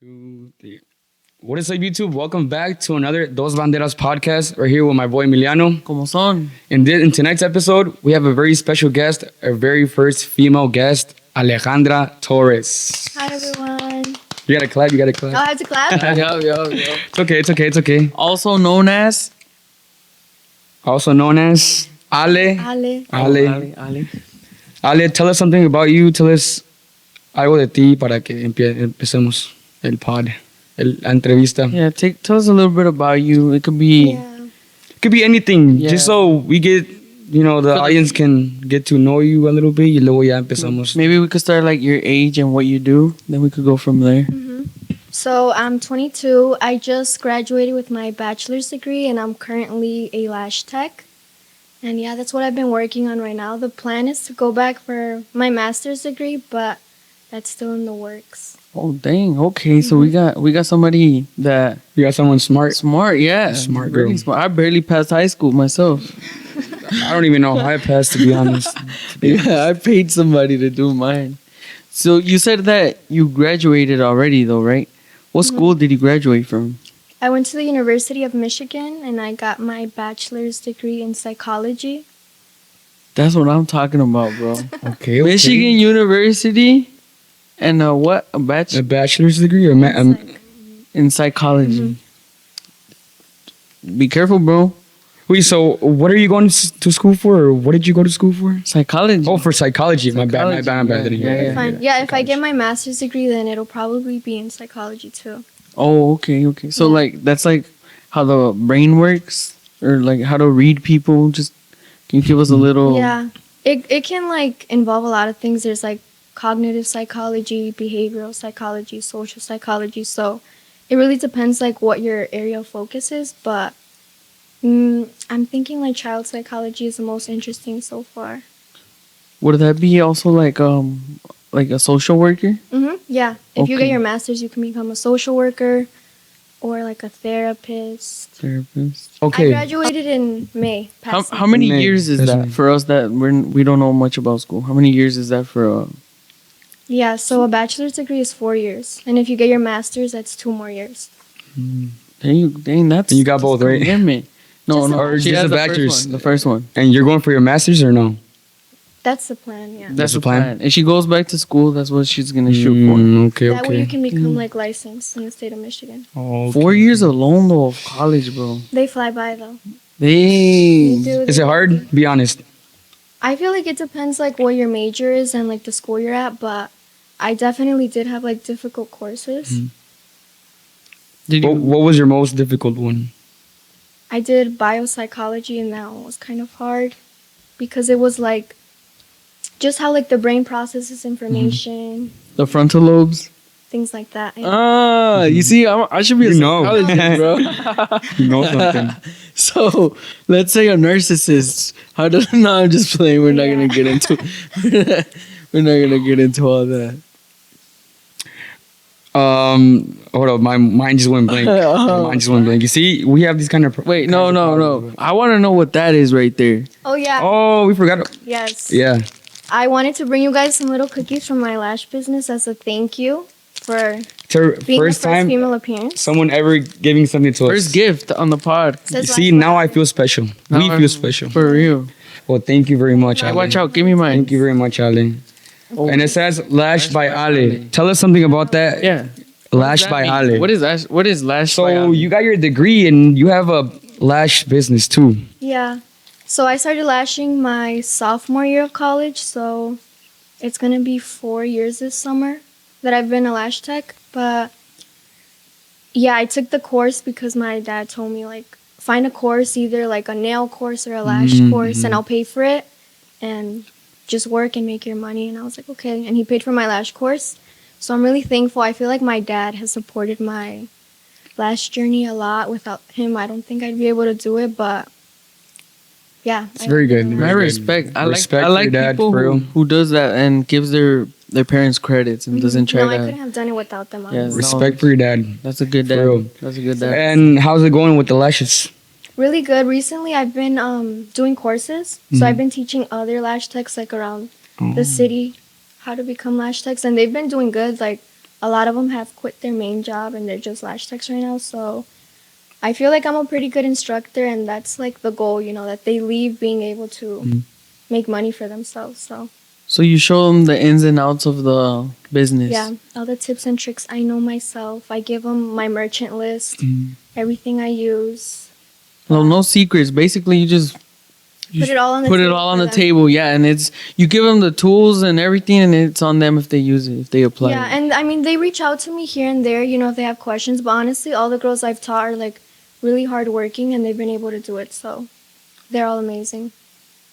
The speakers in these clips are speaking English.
Two, three. What is up, YouTube? Welcome back to another Dos Banderas podcast. We're here with my boy Emiliano. ¿Cómo son? In tonight's episode, we have a very special guest, our very first female guest, Alejandra Torres. Hi everyone. You gotta clap, Oh, I have to clap? Yo. It's okay. Also known as Also known as Ale. Ale, tell us something about you. Tell us algo de ti para que empecemos el pod, la entrevista. Yeah, tell us a little bit about you. It could be It could be anything, just so we get, the audience can get to know you a little bit. Y luego ya empezamos. Maybe we could start like your age and what you do. Then we could go from there. So I'm 22. I just graduated with my bachelor's degree and I'm currently a lash tech. And yeah, that's what I've been working on right now. The plan is to go back for my master's degree, but that's still in the works. Oh dang. Okay, so we got somebody that You got someone smart. yeah. Smart Really girl. smart. I barely passed high school myself. I don't even know how I passed, to be honest. Yeah, I paid somebody to do mine. So you said that you graduated already though, right? What school did you graduate from? I went to the University of Michigan and I got my bachelor's degree in psychology. That's what I'm talking about, bro. Okay. Michigan University and what? A A bachelor's degree or in psychology. Be careful, bro. Wait, so what are you going to school for, or what did you go to school for? Psychology. Oh, for psychology. My bad. I didn't hear that. Fine. Yeah, if I get my master's degree, then it'll probably be in psychology too. Oh, okay. So Yeah. like that's like how the brain works, or like how to read people. Just can you give us a little? Yeah, it can like involve a lot of things. There's like cognitive psychology, behavioral psychology, social psychology. So it really depends like what your area of focus is. But I'm thinking like child psychology is the most interesting so far. Would that be also like a social worker? Yeah, if you get Okay. your master's, you can become a social worker or like a therapist. Therapist. I Okay. graduated in May. How many May. years is That's that May. for us that we don't know much about school? How many years is that for? Yeah, so a bachelor's degree is 4 years, and if you get your master's, that's 2 more years. Dang, that's And you got both, right? Commitment. No, Just no. Or She just has a the first bachelor's? one, the first one. And you're going for your master's or no? That's the plan. Yeah. That's the the plan. If she goes back to school, that's what she's gonna shoot for. Okay. That way you can become like licensed in the state of Michigan. Okay. 4 years alone though of college, bro. They fly by though. Dang. They do. Is it hard? Be honest. I feel like it depends like what your major is and like the school you're at, but I definitely did have like difficult courses. Did you? What was your most difficult one? I did biopsychology and that one was kind of hard because it was like just how like the brain processes information, The frontal lobes. things like that. Ah, you see, I should be a You know. psychologist, bro. You know something. So let's say a narcissist. How does? No, I'm just playing. We're not gonna get into. We're not gonna get into all that. Hold up, my mind just went blank. You see, we have these kind of Wait, no. I want to know what that is right there. Oh yeah. Oh, we forgot. Yes. Yeah. I wanted to bring you guys some little cookies from my lash business as a thank you for being First the time first female appearance. someone ever giving something to us. First gift on the pod. You Says see, Lash now I Lash. feel special. We Now feel I'm- special. For real. Well, thank you very much, Hey, Ale. watch out. Give me mine. Thank you very much, Ale. Oh. And it says Lash by Ale. Tell us something about that. Yeah. Lash What by does that mean? Ale. What is Lash by So Ale? you got your degree and you have a lash business too. Yeah. So I started lashing my sophomore year of college, so it's going to be 4 years this summer that I've been a lash tech, but yeah, I took the course because my dad told me like find a course, either like a nail course or a lash course, and I'll pay for it and just work and make your money. And I was like, okay. And he paid for my lash course. So I'm really thankful. I feel like my dad has supported my lash journey a lot. Without him, I don't think I'd be able to do it, but yeah. It's very good. I Very good. respect. I Respect I for like your dad, people for real. who does that and gives their parents credits and doesn't try No, I to. couldn't have done it without them. Yeah, honestly. Respect for your dad. That's a good For dad. real. That's a good dad. And how's it going with the lashes? Really good. Recently, I've been doing courses. So I've been teaching other lash techs like around the city how to become lash techs, and they've been doing good. Like a lot of them have quit their main job and they're just lash techs right now. So I feel like I'm a pretty good instructor, and that's like the goal, you know, that they leave being able to make money for themselves. So you show them the ins and outs of the business. Yeah, all the tips and tricks I know myself. I give them my merchant list, everything I use. Well, no secrets. Basically, you just Put it all on the put it table all on for the them. table. Yeah, and it's you give them the tools and everything, and it's on them if they use it, if they apply Yeah, it. and I mean, they reach out to me here and there, you know, if they have questions. But honestly, all the girls I've taught are like really hardworking, and they've been able to do it. So they're all amazing.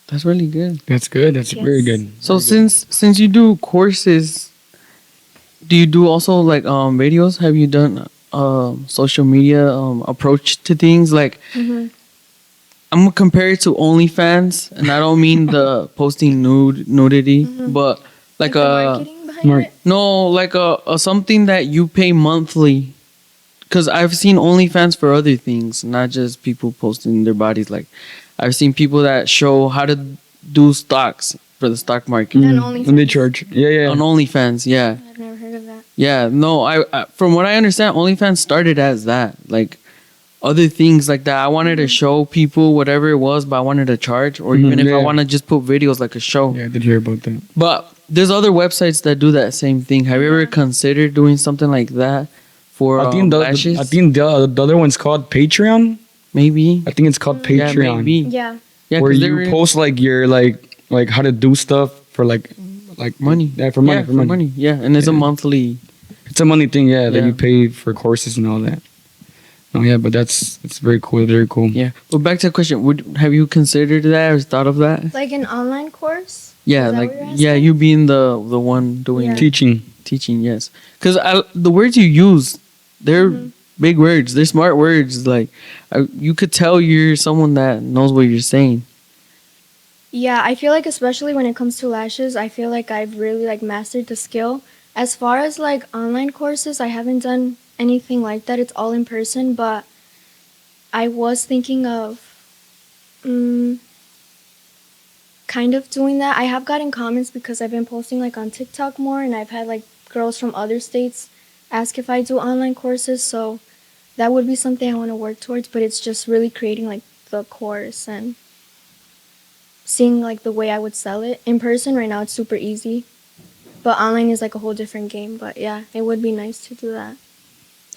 That's really good. That's good. That's Yes. very good. So since you do courses, do you do also like videos? Have you done social media approach to things like? I'm gonna compare it to OnlyFans, and I don't mean the posting nudity, but like the a marketing behind it. no, like a something that you pay monthly. Because I've seen OnlyFans for other things, not just people posting their bodies. Like I've seen people that show how to do stocks for the stock market And OnlyFans. And they charge. Yeah, yeah. on OnlyFans. Yeah, I've never heard of that. yeah. No, I from what I understand, OnlyFans started as that. Like other things like that. I wanted to show people whatever it was, but I wanted to charge, or even if I yeah. want to just put videos like a show. Yeah, I did hear about that. But there's other websites that do that same thing. Have you ever considered doing something like that for I think lashes? I think the other one's called Patreon. Maybe. I think it's called Yeah, Patreon. maybe. Yeah. Yeah, where 'cause you they're- post like your like how to do stuff for like money. Yeah, for money. Yeah, for money. Yeah, and it's a monthly. It's a money thing. Yeah, that Yeah. you pay for courses and all that. Oh yeah, but it's very cool. Very cool. Yeah. But back to the question, have you considered that or thought of that? Like an online course? Yeah, Is that like what you're yeah, asking? you being the one doing Yeah. Teaching. teaching, yes. Because the words you use, they're big words. They're smart words. Like you could tell you're someone that knows what you're saying. Yeah, I feel like especially when it comes to lashes, I feel like I've really like mastered the skill. As far as like online courses, I haven't done anything like that. It's all in person, but I was thinking of kind of doing that. I have gotten comments because I've been posting like on TikTok more, and I've had like girls from other states ask if I do online courses, so that would be something I want to work towards, but it's just really creating like the course and seeing like the way I would sell it. In person right now it's super easy, but online is like a whole different game. But yeah, it would be nice to do that.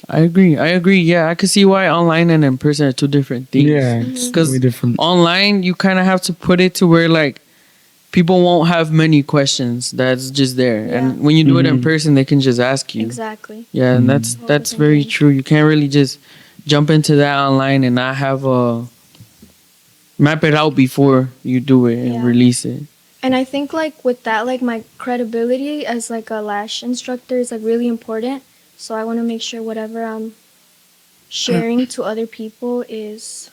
I agree. Yeah, I could see why online and in person are two different things. Yeah, it's Because way different. online, you kind of have to put it to where like people won't have many questions. That's just there. Yeah. And when you do it in person, they can just ask you. Exactly. Yeah, and that's different very thing. true. You can't really just jump into that online and not have a map it out before you do it and Yeah. release it. And I think like with that, like my credibility as like a lash instructor is like really important. So I want to make sure whatever I'm sharing to other people is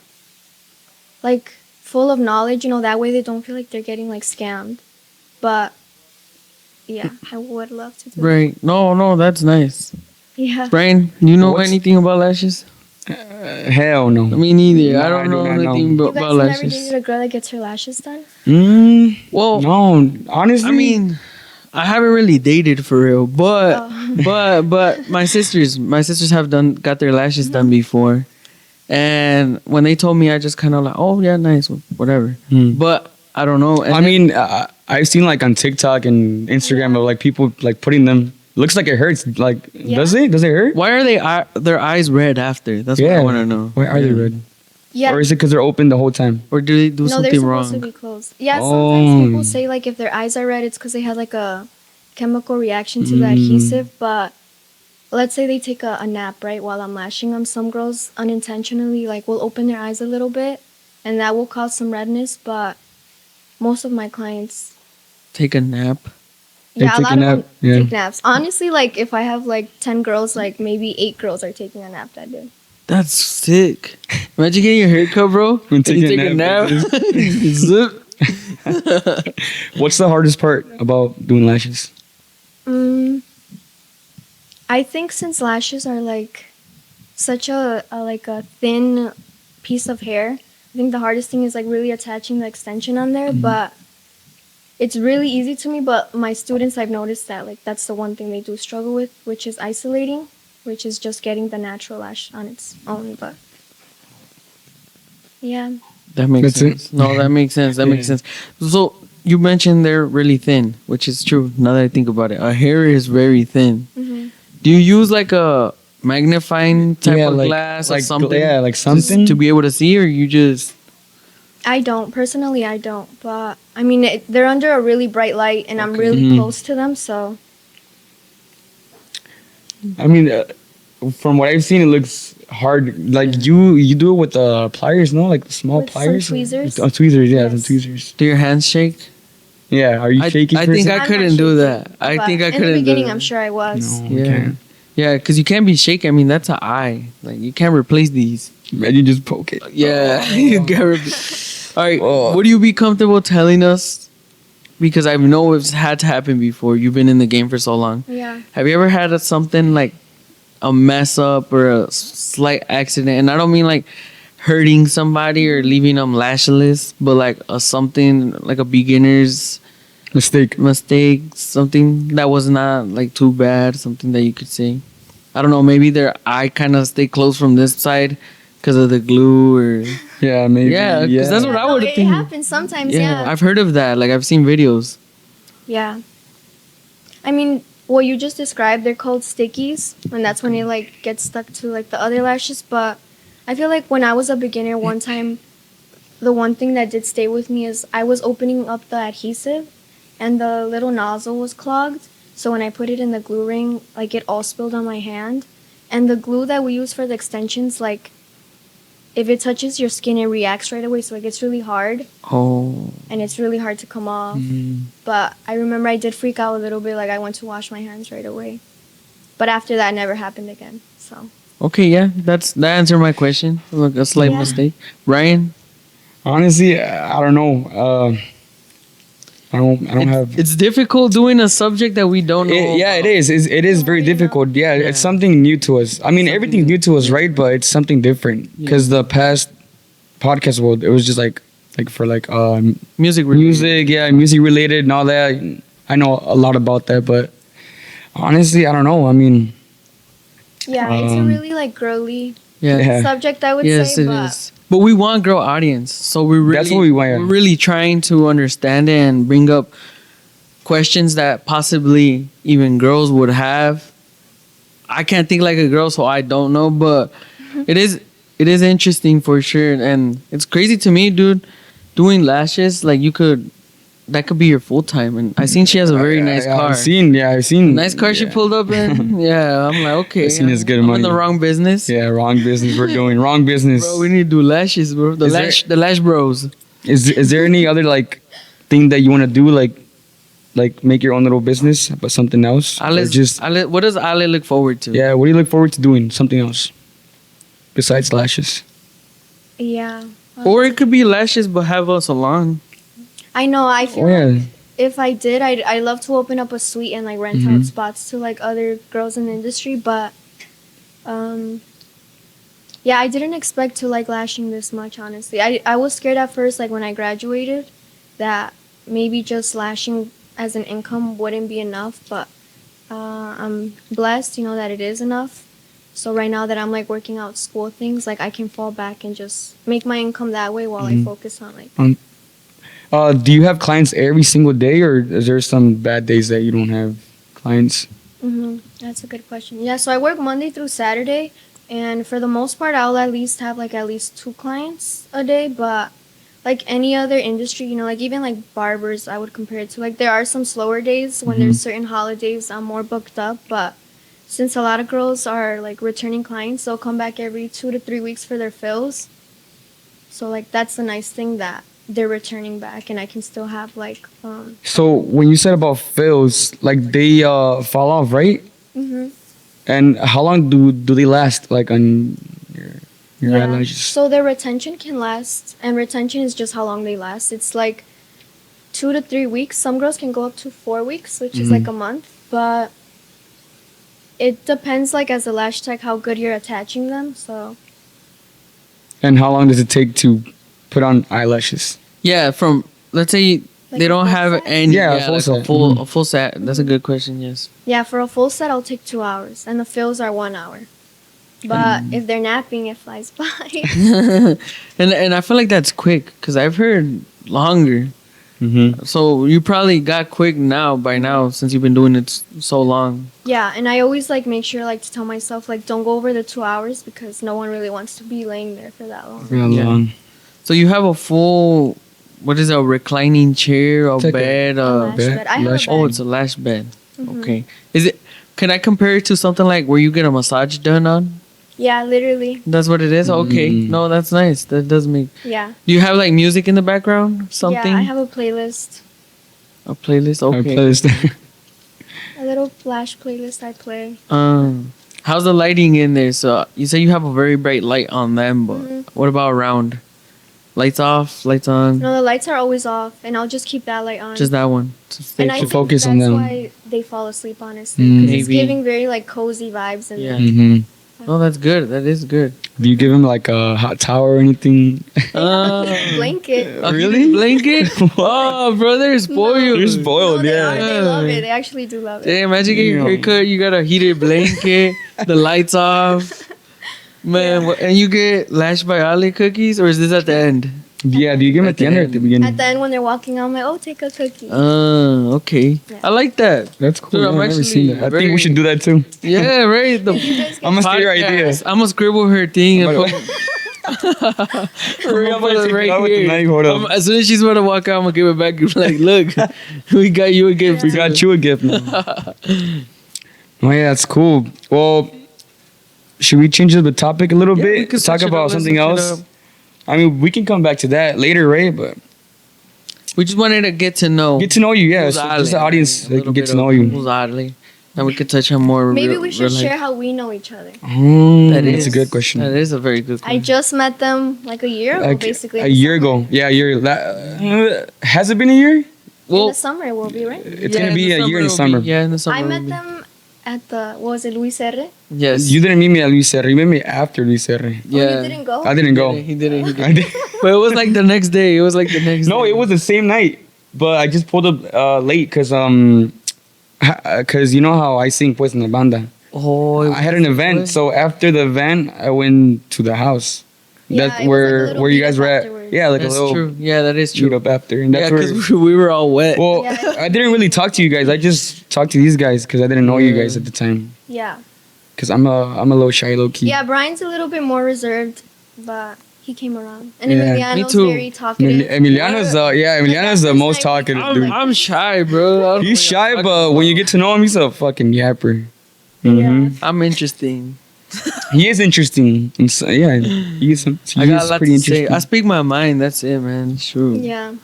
like full of knowledge, you know, that way they don't feel like they're getting like scammed. But yeah, I would love to do Right. No, that's nice. that. Yeah. Brian, do you know What's- anything about lashes? Hell no. Me neither. No, I don't I do know not know. anything You about guys have never lashes. dated a girl that gets her lashes done? Well, No, honestly. I mean, I haven't really dated for real, but Oh. but my sisters have got their lashes done before, and when they told me, I just kind of like, oh yeah, nice, whatever. But I don't know. And I mean, I've seen like on TikTok and Instagram of like people like putting them. Looks like it hurts. Like, Yeah. does it? Does it hurt? why are their eyes red after? That's what I want to know. Why are they red? Yeah. Or is it because they're open the whole time? Or do they do No, they're something supposed to wrong? be closed. Yeah, sometimes Oh. people say like if their eyes are red, it's because they had like a chemical reaction to the adhesive. But let's say they take a nap, right, while I'm lashing them. Some girls unintentionally like will open their eyes a little bit, and that will cause some redness. But most of my clients, Take a nap. They yeah, a take lot a of nap, them yeah. take naps. Honestly, like if I have like 10 girls, like maybe 8 girls are taking a nap that day. That's sick. Imagine getting your hair cut, bro. And you taking take a a nap. nap. Zip. What's the hardest part about doing lashes? I think since lashes are like such a thin piece of hair, I think the hardest thing is like really attaching the extension on there. But it's really easy to me, but my students, I've noticed that like that's the one thing they do struggle with, which is isolating, which is just getting the natural lash on its own. But yeah, That makes That's sense. it. No, that makes sense. That makes sense. So you mentioned they're really thin, which is true. Now that I think about it, our hair is very thin. hmm Do you use like a magnifying type of like, glass or like something? Yeah, like Just something. to be able to see, or you just I don't personally. I don't, but I mean they're under a really bright light, and I'm really Mhm. close to them, so I mean, from what I've seen, it looks hard. Like you do it with pliers, no? Like the small With some pliers. tweezers. Oh, tweezers, yeah, Yes. some tweezers. do your hands shake? Yeah, are you shaky? I think person? I I'm not couldn't do shaking, that. I but think I in couldn't. the beginning, do I'm that. sure I was. No, Yeah. okay. Yeah, because you can't be shaky. I mean, that's an eye. Like you can't replace these. And you just poke it. Yeah, you can't replace. All right, Oh. would you be comfortable telling us? Because I know it's had to happen before. You've been in the game for so long. Yeah. Have you ever had something like a mess up or a slight accident? And I don't mean like hurting somebody or leaving them lashless, but like a something like a beginner's mistake, something that was not like too bad, something that you could say. I don't know, maybe their eye kind of stay closed from this side because of the glue or Yeah, maybe. Yeah, 'cause that's what I would it think. happens sometimes. Yeah. I've heard of that. Like I've seen videos. Yeah. I mean, what you just described, they're called stickies, and that's when it like gets stuck to like the other lashes. But I feel like when I was a beginner, one time, the one thing that did stay with me is I was opening up the adhesive, and the little nozzle was clogged. So when I put it in the glue ring, like it all spilled on my hand, and the glue that we use for the extensions, like if it touches your skin, it reacts right away. So like it's really hard. Oh. And it's really hard to come off. Mhm. But I remember I did freak out a little bit. Like I went to wash my hands right away. But after that, it never happened again. So Okay, yeah, that answered my question. Look, a slight Yeah. mistake. Ryan, Honestly, I don't know. I don't have. it's difficult doing a subject that we don't know. Yeah, it is. It is very difficult. Yeah, Yeah. it's something new to us. I mean, everything's new to us, right? But it's something different because the past podcast world, it was just like for Music. music, yeah, music related and all that. I know a lot about that, but honestly, I don't know. I mean, yeah, it's a Um, really like girly Yeah. Yeah. subject, I would Yes, say. it But is. But we want girl audience, so we really That's what we want, yeah. We're really trying to understand it and bring up questions that possibly even girls would have. I can't think like a girl, so I don't know, but it is interesting for sure, and it's crazy to me, dude. Doing lashes, like that could be your full time, and I seen she has a very nice car. I've seen. Nice car she yeah. pulled up in. Yeah, I'm like, okay. I seen it's good I'm money. in the wrong business. Yeah, wrong business. We're doing wrong business. Bro, we need to do lashes, bro. Is there- The lash bros. Is there any other like thing that you want to do like make your own little business but something else? Or What does Ale look forward to? yeah. What do you look forward to doing? Something else besides lashes? yeah. Or it could be lashes, but have a salon. I know. I feel Oh yeah. if I did, I'd love to open up a suite and like rent out spots to like other girls in the industry. But yeah, I didn't expect to like lashing this much, honestly. I was scared at first, like when I graduated, that maybe just lashing as an income wouldn't be enough. But I'm blessed, that it is enough. So right now that I'm like working out school things, like I can fall back and just make my income that way while I focus on like. Do you have clients every single day, or is there some bad days that you don't have clients? That's a good question. Yeah, so I work Monday through Saturday, and for the most part, I'll at least have like at least 2 clients a day. But like any other industry, like even like barbers, I would compare it to. Like there are some slower days when there's certain holidays I'm more booked up, but since a lot of girls are like returning clients, they'll come back every 2 to 3 weeks for their fills. So like that's the nice thing that they're returning back, and I can still have like. So when you said about fills, like they fall off, right? And how long do they last? Like on your eyelashes? So their retention can last, and retention is just how long they last. It's like 2 to 3 weeks. Some girls can go up to 4 weeks, which is like a month. But it depends, like as a lash tech, how good you're attaching them. So And how long does it take to put on eyelashes? Yeah, from let's say Like They a don't full have set? any. Yeah, a full like set. a full set. That's a good question. Yes. Yeah, for a full set, I'll take 2 hours, and the fills are 1 hour. But if they're napping, it flies by. And I feel like that's quick because I've heard longer. Mm-hmm. So you probably got quick by now since you've been doing it so long. Yeah, and I always like make sure like to tell myself like don't go over the 2 hours because no one really wants to be laying there for that long. Real Yeah. long. So you have a full, what is it, a reclining chair, a It's like a bed, Lash bed, bed. I have lash- a bed. oh, it's a lash bed. Mhm. Okay. Is it? Can I compare it to something like where you get a massage done on? Yeah, literally. That's what it is. Okay. Mm. No, that's nice. That does make. Yeah. Do you have like music in the background? Something? Yeah, I have a playlist. A playlist. Our Okay. playlist. A little Lash playlist I play. How's the lighting in there? So you say you have a very bright light on them, but Mhm. what about around? Lights off, lights on. No, the lights are always off, and I'll just keep that light on. Just that one. To stay and I to think focus that's on them. why they fall asleep, honestly. 'Cause it's Maybe. giving very like cozy vibes. And Yeah. Mm-hmm. Oh, that's good. That is good. Do you give him like a hot towel or anything? blanket. A Really? heated blanket? Oh, brother, spoil you. You're spoiled, No, they yeah. are. They love it. They actually do love it. Damn, imagine getting your Yeah. haircut. You got a heated blanket, the lights off. Man, and you get Lash by Ali cookies, or is this at the end? Yeah, do you give him at the end or at the beginning? At the end when they're walking out, I'm like, oh, take a cookie. Okay. Yeah. I like that. That's cool. Dude, yeah, I'm I've never seen actually that. I think very- we should do that too. Yeah, right. The You guys I'm gonna steal your idea. podcast. I'm gonna scribble her thing and But- put, Hurry up, put I'll it take right it out with the here. knife, hold up. As soon as she's gonna walk out, I'm gonna give it back. You're like, look, we got you a gift. We got you a gift now. Oh yeah, that's cool. Well, should we change the topic a little Yeah, we bit? could Talk switch it about up, let's something switch it else. up. I mean, we can come back to that later, right? But We just wanted to get to know. get to know you, yeah. who's So Ali, just the audience right? A they little can get bit to know of you. Who's Ali? And we could touch on more. Maybe real- we should real life. share how we know each other. That That's is a good question. That is a very good I question. just met them like a year ago, Like basically. a in the year summer. ago. Yeah, a year. Has it been a year? In Well, the summer it will be, right? It's gonna be a year in the summer. Yeah, in the summer. I it'll met be. them at the, what was it, Luis R? Yes. You didn't meet me at Luis R. You met me after Luis R. Yeah. Oh, you didn't go? I didn't go. He didn't. He I didn't. did. But it was like the next day. It was like the next. No, day. it was the same night, but I just pulled up late because you know how I sing pues in the banda. Oh, it I had an was- event, so after the event, I went to the house. Yeah, That's it was like a where little where you guys meetup were at. afterwards. Yeah, like That's a little true. Yeah, that is meet true. up after, and Yeah, that's where. because we were all wet. Well, Yeah. I didn't really talk to you guys. I just talked to these guys because I didn't know you Yeah. guys at the time. Yeah. Cause I'm a little shy, low key. Yeah, Brian's a little bit more reserved, but he came around. And Yeah. Emiliano's Me too. very talkative. Emiliano's Emiliano's the Like, most that's like- talkative dude. I'm shy, bro. I don't He's know what shy, I'm but talking when you about. get to know him, he's a fucking yapper. Yeah. Mhm. I'm interesting. He is interesting. And so, yeah, he is I got a lot pretty to say. interesting. I speak my mind. That's it, man. It's true. Yeah.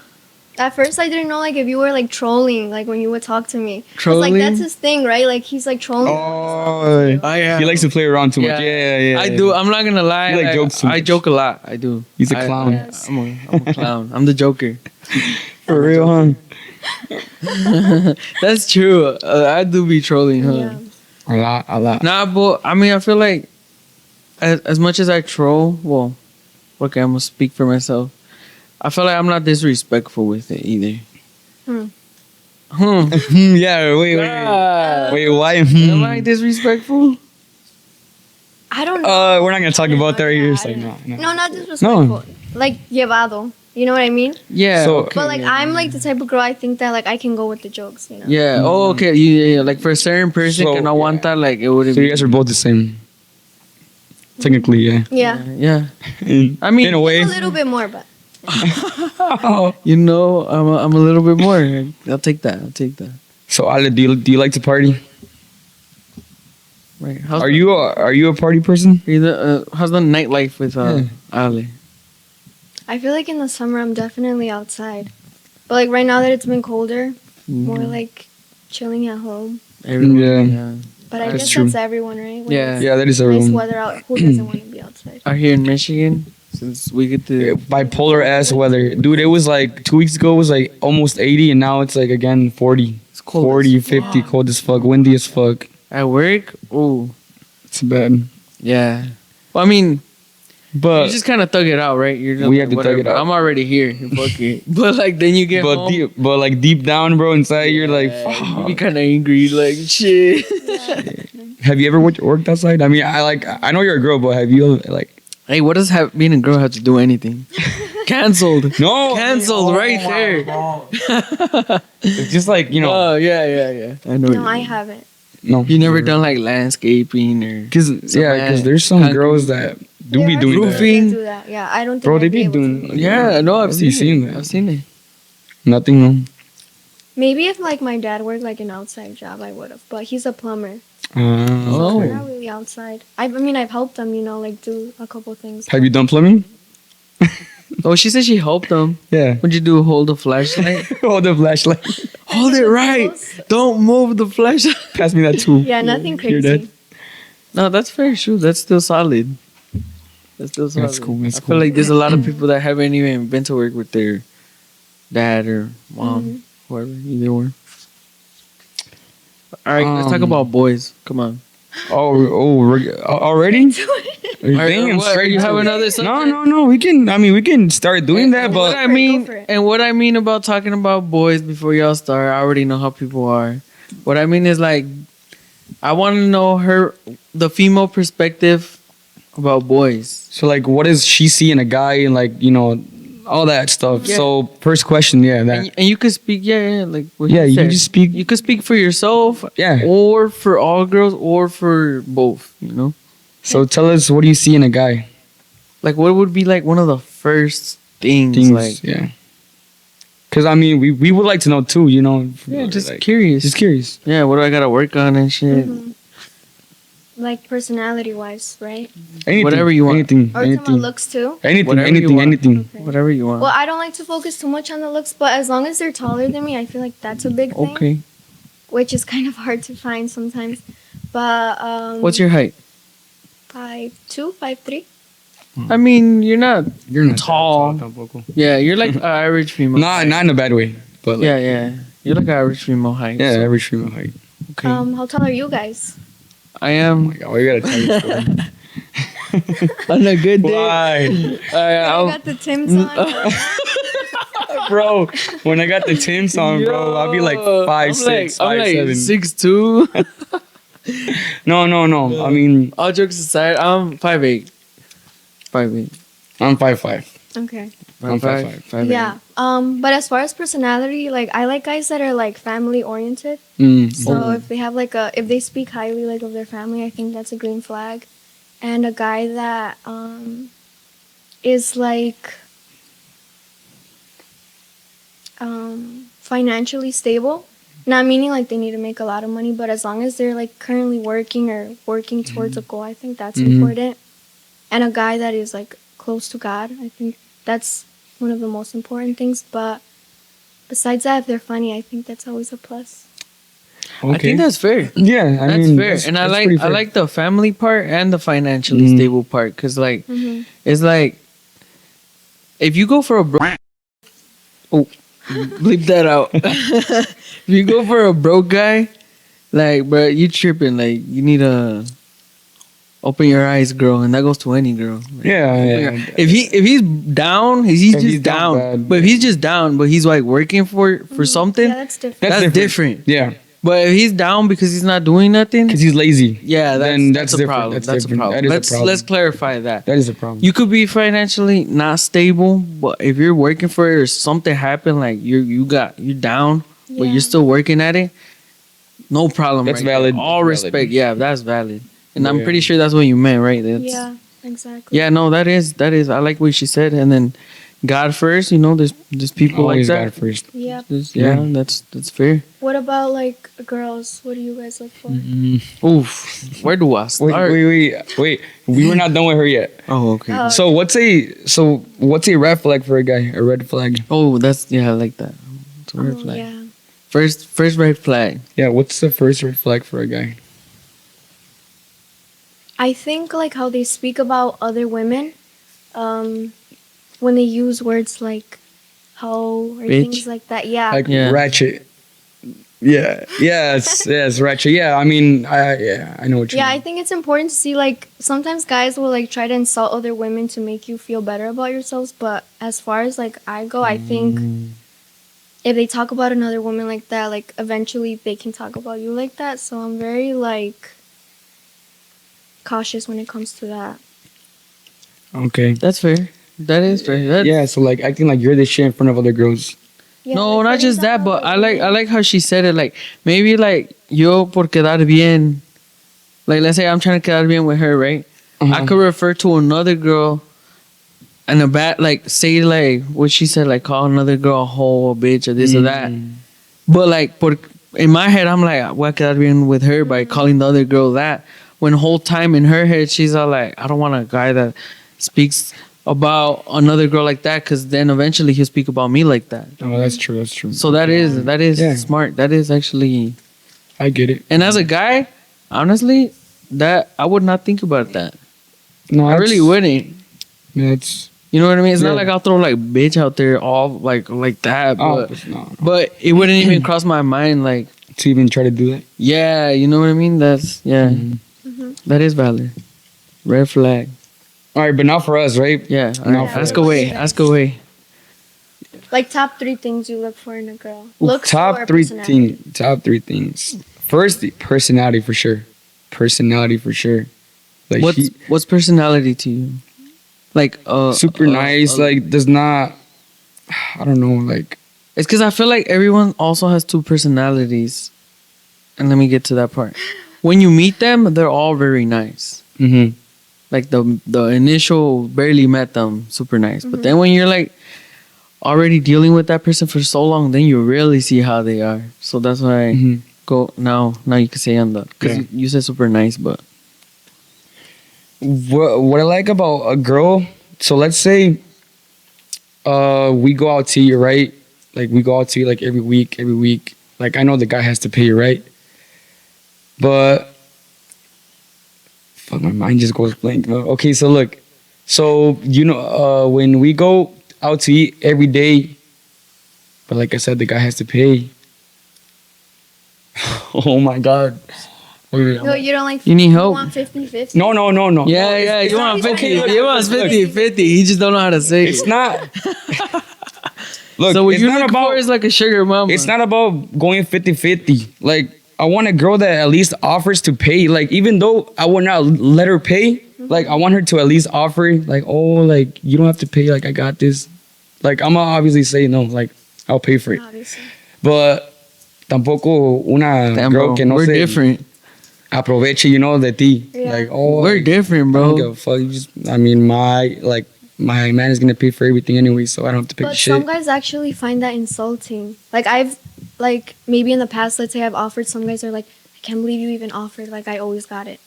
At first, I didn't know like if you were like trolling, like when you would talk to me. 'Cause, Trolling? like that's his thing, right? Like he's like trolling. Oh, I am. he likes to play around too much. Yeah. I do. I'm not gonna lie. He, like, jokes too I much. joke a lot. I do. He's a clown. Yes. I'm a clown. I'm the Joker. For real, huh? That's true. I do be trolling, huh? Yeah. A lot. Nah, but I mean, I feel like as much as I troll, well, okay, I'm gonna speak for myself. I feel like I'm not disrespectful with it either. Hmm. Yeah, wait. Wait, why? Am I disrespectful? I don't know. We're not gonna talk about that right here. It's like, no, no. not disrespectful. Like llevado. You know what I mean? Yeah. So- okay, But like yeah. I'm like the type of girl I think that like I can go with the jokes, you know. Yeah. Oh, okay. Yeah. Like for a certain person, So, can I want that? Like it wouldn't. So you be- guys are both the same. Technically, yeah. Yeah. Yeah. In, I mean, in a way. A little bit more, but You know, I'm a little bit more. I'll take that. So Ale, do you like to party? Right. Are you a party person? How's the nightlife with Ali? I feel like in the summer I'm definitely outside. But like right now that it's been colder, more like chilling at home. Everyone, Yeah. But I That's guess true. that's everyone, right? When Yeah. it's Yeah, that is nice everyone. weather out. Who doesn't want to be outside? Out here in Michigan, since we get to Bipolar ass weather, dude. It was like 2 weeks ago. It was like almost 80, and now it's like again 40, it's cold 40, as 50, cold as fuck, windy as fuck. at work. Oh, It's bad. yeah. Well, I mean, But You just kind of thug it out, right? You're just We like, have to thug it whatever, out. I'm already here. Fuck it. But like then you get home. like deep down, bro, inside you're like, You be fuck. kind of angry, like shit. Have you ever worked outside? I mean, I know you're a girl, but have you like? Hey, what does being a girl have to do with anything? Canceled. No, Canceled right there. It's just like Oh yeah. I know. No, I haven't. no. You never done like landscaping or Because there's some concrete. girls that do be There are doing people that. that Roofing. do that. Yeah, I don't think Bro, I'd they be be able to. doing. Yeah, no, I've Have you seen seen it. that? I've seen it. Nothing wrong. Maybe if like my dad worked like an outside job, I would have. But he's a plumber. Oh. We're not really outside. I mean, I've helped them, like do a couple things. Have you done plumbing? Oh, she said she helped them. Yeah. What'd you do? Hold the flashlight? Hold the flashlight. Hold it right. Don't move the flashlight. Pass me that too. Yeah, nothing Hear that? crazy. No, that's fair. Shoot, that's still solid. That's still solid. That's cool, that's I cool. feel like there's a lot of people that haven't even been to work with their dad or mom, whoever, either or. All right, let's talk about boys. Come on. Already? Damn, What, straight you have to it. another subject? No. We can start doing that, And what but I mean, Go for it. and what I mean about talking about boys before y'all start, I already know how people are. What I mean is like, I want to know the female perspective about boys. so like, what does she see in a guy and like all that stuff? Yeah. So first question, that. And you could speak, like what Yeah, he you said. just speak- You could speak for yourself, Yeah. or for all girls, or for both. So tell us, what do you see in a guy? Like what would be like one of the first things, Things, like yeah. Because I mean, we would like to know too. just like, curious. Just curious. Yeah, what do I gotta work on and shit? Like personality wise, right? Anything, Whatever you want. Anything. Or anything. someone looks too. Anything. Whatever you Anything. want. Anything. Okay. Whatever you want. Well, I don't like to focus too much on the looks, but as long as they're taller than me, I feel like that's a big thing. Okay. Which is kind of hard to find sometimes. But What's your height? 5'2", 5'3". I mean, you're not. You're not Tall. that tall tampoco. Yeah, you're like an average female. Not in a bad way, but like, Yeah. You're like an average female height. yeah, so- average female height. Okay. How tall are you guys? I am Oh, why you gotta tell your story? on a good day. Why, I I'll- got the Tim's on. bro? When I got the Tim's on, bro, I'll be like 5'6", I'm like 5'7". 6'2". No. I mean, All jokes aside, I'm 5'8". 5'8". I'm 5'5". Okay. I'm 5'5". 5'8". Yeah. But as far as personality, like I like guys that are like family oriented. So if they have like if they speak highly like of their family, I think that's a green flag. And a guy that is like financially stable. Not meaning like they need to make a lot of money, but as long as they're like currently working or working towards a goal, I think that's important. And a guy that is like close to God, I think that's one of the most important things. But besides that, if they're funny, I think that's always a plus. I think that's fair. yeah. I That's mean, fair, and that's I pretty fair. like the family part and the financially stable part, because like it's like if you go for a bleep that out. If you go for a broke guy, like, bro, you tripping. Like, you need to open your eyes, girl, and that goes to any girl. Like, Yeah. If he's down, he's If just he's down down. bad. But if he's just down, but he's like working for something, Yeah, that's different. that's different. Yeah, But if he's down because he's not doing nothing, because he's lazy. yeah, Then that's a different. problem. That's That's a different. problem. That is a problem. Let's clarify that. That is a problem. You could be financially not stable, but if you're working for it or something happened, like you're down, but Yeah. you're still working at it, no problem. That's right there. valid. All That's respect. valid. Yeah, that's valid. And I'm Yeah. pretty sure that's what you meant, right? That's, Yeah, exactly. Yeah, no, that is. I like what she said. And then God first, there's people Always like got that. it first. Yeah. Yeah, that's fair. What about like girls? What do you guys look for? Oof. Where do I start? Wait. We were not done with her yet. Oh, okay. Oh. So what's a red flag for a guy? A red flag. Oh, I like that. It's a red Oh, flag. yeah. First red flag. Yeah. What's the first red flag for a guy? I think like how they speak about other women, when they use words like hoe or Bitch. things like that. Yeah. Like Yeah. ratchet. Yes, Rachel. Yeah, I mean, I know what you Yeah, I mean. think it's important to see, like, sometimes guys will, like, try to insult other women to make you feel better about yourselves. But as far as, like, I go, I think if they talk about another woman like that, like, eventually they can talk about you like that. So I'm very, like, cautious when it comes to that. Okay. That's fair. That is fair. That's, Yeah, so like acting like you're the shit in front of other girls. Yeah, no, like, not putting just that, down but other I women. like how she said it. Like maybe like yo por quedar bien. Like let's say I'm trying to quedar bien with her, right? I could refer to another girl and a bad like say like what she said, like call another girl a hoe, a bitch, or this or that. But like in my head, I'm like, voy a quedar bien with her by calling the other girl that. When the whole time in her head, she's all like, I don't want a guy that speaks about another girl like that, because then eventually he'll speak about me like that. Oh, that's true. That's true. So that is Yeah. smart. That is actually, I get it. and as a guy, honestly, that I would not think about that. No, I really wouldn't. It's You know what I mean? It's not Yeah. like I'll throw like bitch out there all like that, oh, but no. but it wouldn't even cross my mind. Like, To even try to do that. yeah, you know what I mean? That's Mm-hmm. that is valid. Red flag. All right, but not for us, right? Yeah. All No, right. for Ask us. away. Ask away. Like, top 3 things you look for in a girl. Ooh, Looks top or three personality? things. Top 3 things. First, the personality for sure. Personality for sure. Like What's personality to you? Like super nice. Like does not. I don't know. Like it's because I feel like everyone also has 2 personalities, and let me get to that part. When you meet them, they're all very nice. mm-hmm. Like the initial barely met them, super nice. But then when you're like already dealing with that person for so long, then you really see how they are. So that's why I go now you can say anda, because Yeah. you said super nice, but What I like about a girl. So let's say, we go out to eat, right? Like we go out to eat like every week. Like I know the guy has to pay, right? But fuck, my mind just goes blank. Okay, so look, so you know, when we go out to eat every day, but like I said, the guy has to pay. Oh my god. Wait, No, you don't like. You need help? You want 50-50? No. yeah, you want 50. okay, look, You want look. 50. He just don't know how to say It's it. not. Look, So what it's you not look about. for is like a sugar mama. It's not about going 50-50. Like, I want a girl that at least offers to pay. Like, even though I would not let her pay, like, I want her to at least offer, like, oh, like, you don't have to pay. Like, I got this. Like, I'm gonna obviously say no. Like, I'll pay for it. Obviously. But tampoco una Damn, girl bro, que no we're se different. aproveche, you know, de ti. Yeah. Like, oh, We're different, I don't give bro. a fuck. You just, I mean, my man is gonna pay for everything anyway, so I don't have to pay But shit. some guys actually find that insulting. Like, I've, like, maybe in the past, let's say I've offered, some guys are like, I can't believe you even offered. Like, I always got it.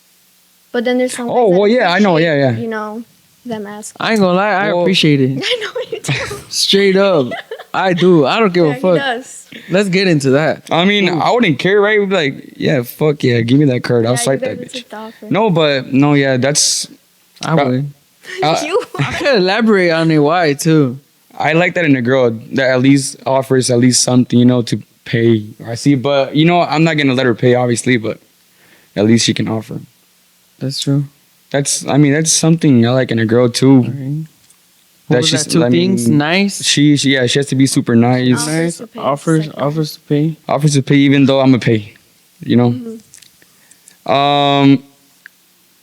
But then there's some guys Oh, that well, yeah, I know, appreciate, yeah. You know, them asking. I ain't gonna lie, I Well- appreciate it. I know you do. Straight up. I do. I don't give Yeah, a he fuck. does. Let's get into that. I mean, I wouldn't care, right? We'd be like, yeah, fuck yeah, give me that card. I'll Yeah, swipe you that better bitch. take the offer. No, but no, yeah, that's. I would. You? I could elaborate on it why too. I like that in a girl that at least offers at least something, you know, to pay. I see, but you know, I'm not gonna let her pay, obviously, but at least she can offer. That's true. That's something I like in a girl too. Alright. That What was she's- that? Two I things. Mean, Nice. She has to be super nice. Offers Nice. to pay, Offers second. to pay. Offers to pay even though I'm gonna pay. You know.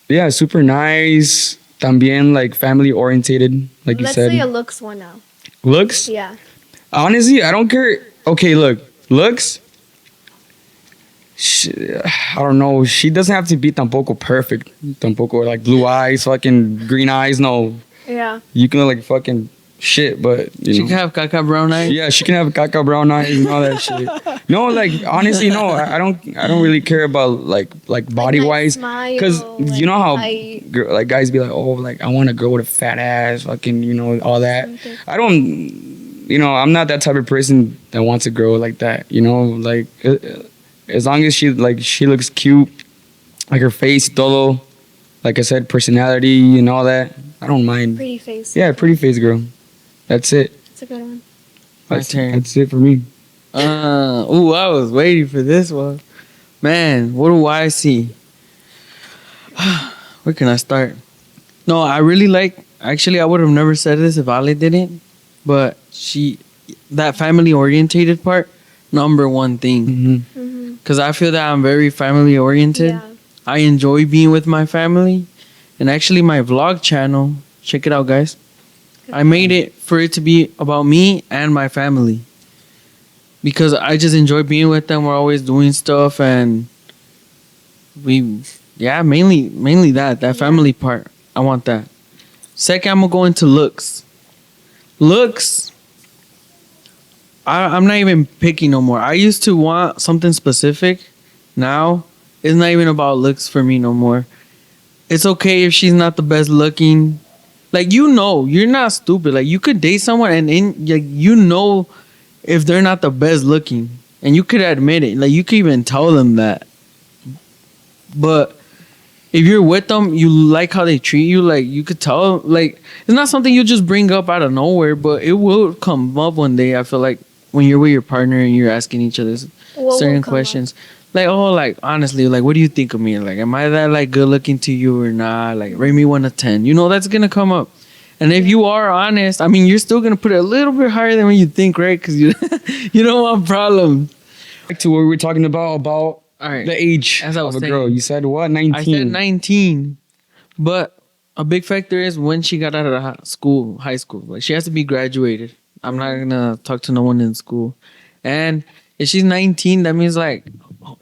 Yeah, super nice. También like family orientated, like you Let's said. say a looks one now. Looks. Yeah. Honestly, I don't care. Okay, look, looks. I don't know. She doesn't have to be tampoco perfect. Tampoco like blue eyes, fucking green eyes. No, Yeah. you can look like fucking shit, but you She know. can have caca brown eyes. Yeah, she can have caca brown eyes and all that shit. No, like honestly, no. I don't really care about like body wise, nice because smile, you know how height. like guys be like, oh, like I want a girl with a fat ass, fucking, you know, all that. Okay. I don't, you know, I'm not that type of person that wants a girl like that. You know, like as long as she looks cute, like her face, todo, like I said, personality and all that, I don't mind. Pretty face. Yeah, pretty face girl. That's it. It's a good one. My turn. That's it for me. I was waiting for this one. Man, what do I see? Where can I start? No, I really like. Actually, I would have never said this if Ale didn't. But that family orientated part, number one thing. Mm-hmm. Because I feel that I'm very family oriented. Yeah. I enjoy being with my family. And actually, my vlog channel, check it out, guys. I made it for it to be about me and my family. Because I just enjoy being with them. We're always doing stuff. And mainly that family part. I want that. Second, I'm going to go into looks. Looks, I'm not even picky no more. I used to want something specific. Now, it's not even about looks for me no more. It's okay if she's not the best looking. Like, you're not stupid. Like, you could date someone and if they're not the best looking. And you could admit it. Like, you could even tell them that. But if you're with them, you like how they treat you. Like, you could tell. Like, it's not something you just bring up out of nowhere, but it will come up one day. I feel like when you're with your partner and you're asking each other certain questions. Like, honestly, like, what do you think of me? Like, am I that, like, good looking to you or not? Like, rate me 1 to 10. You know, that's going to come up. And if you are honest, I mean, you're still going to put it a little bit higher than what you think, right? Because you don't want problems. Back to what we were talking about All right. the age As I was of a saying. girl. You said what? 19. I said 19. But a big factor is when she got out of high school. Like, she has to be graduated. I'm not going to talk to no one in school. And if she's 19, that means, like,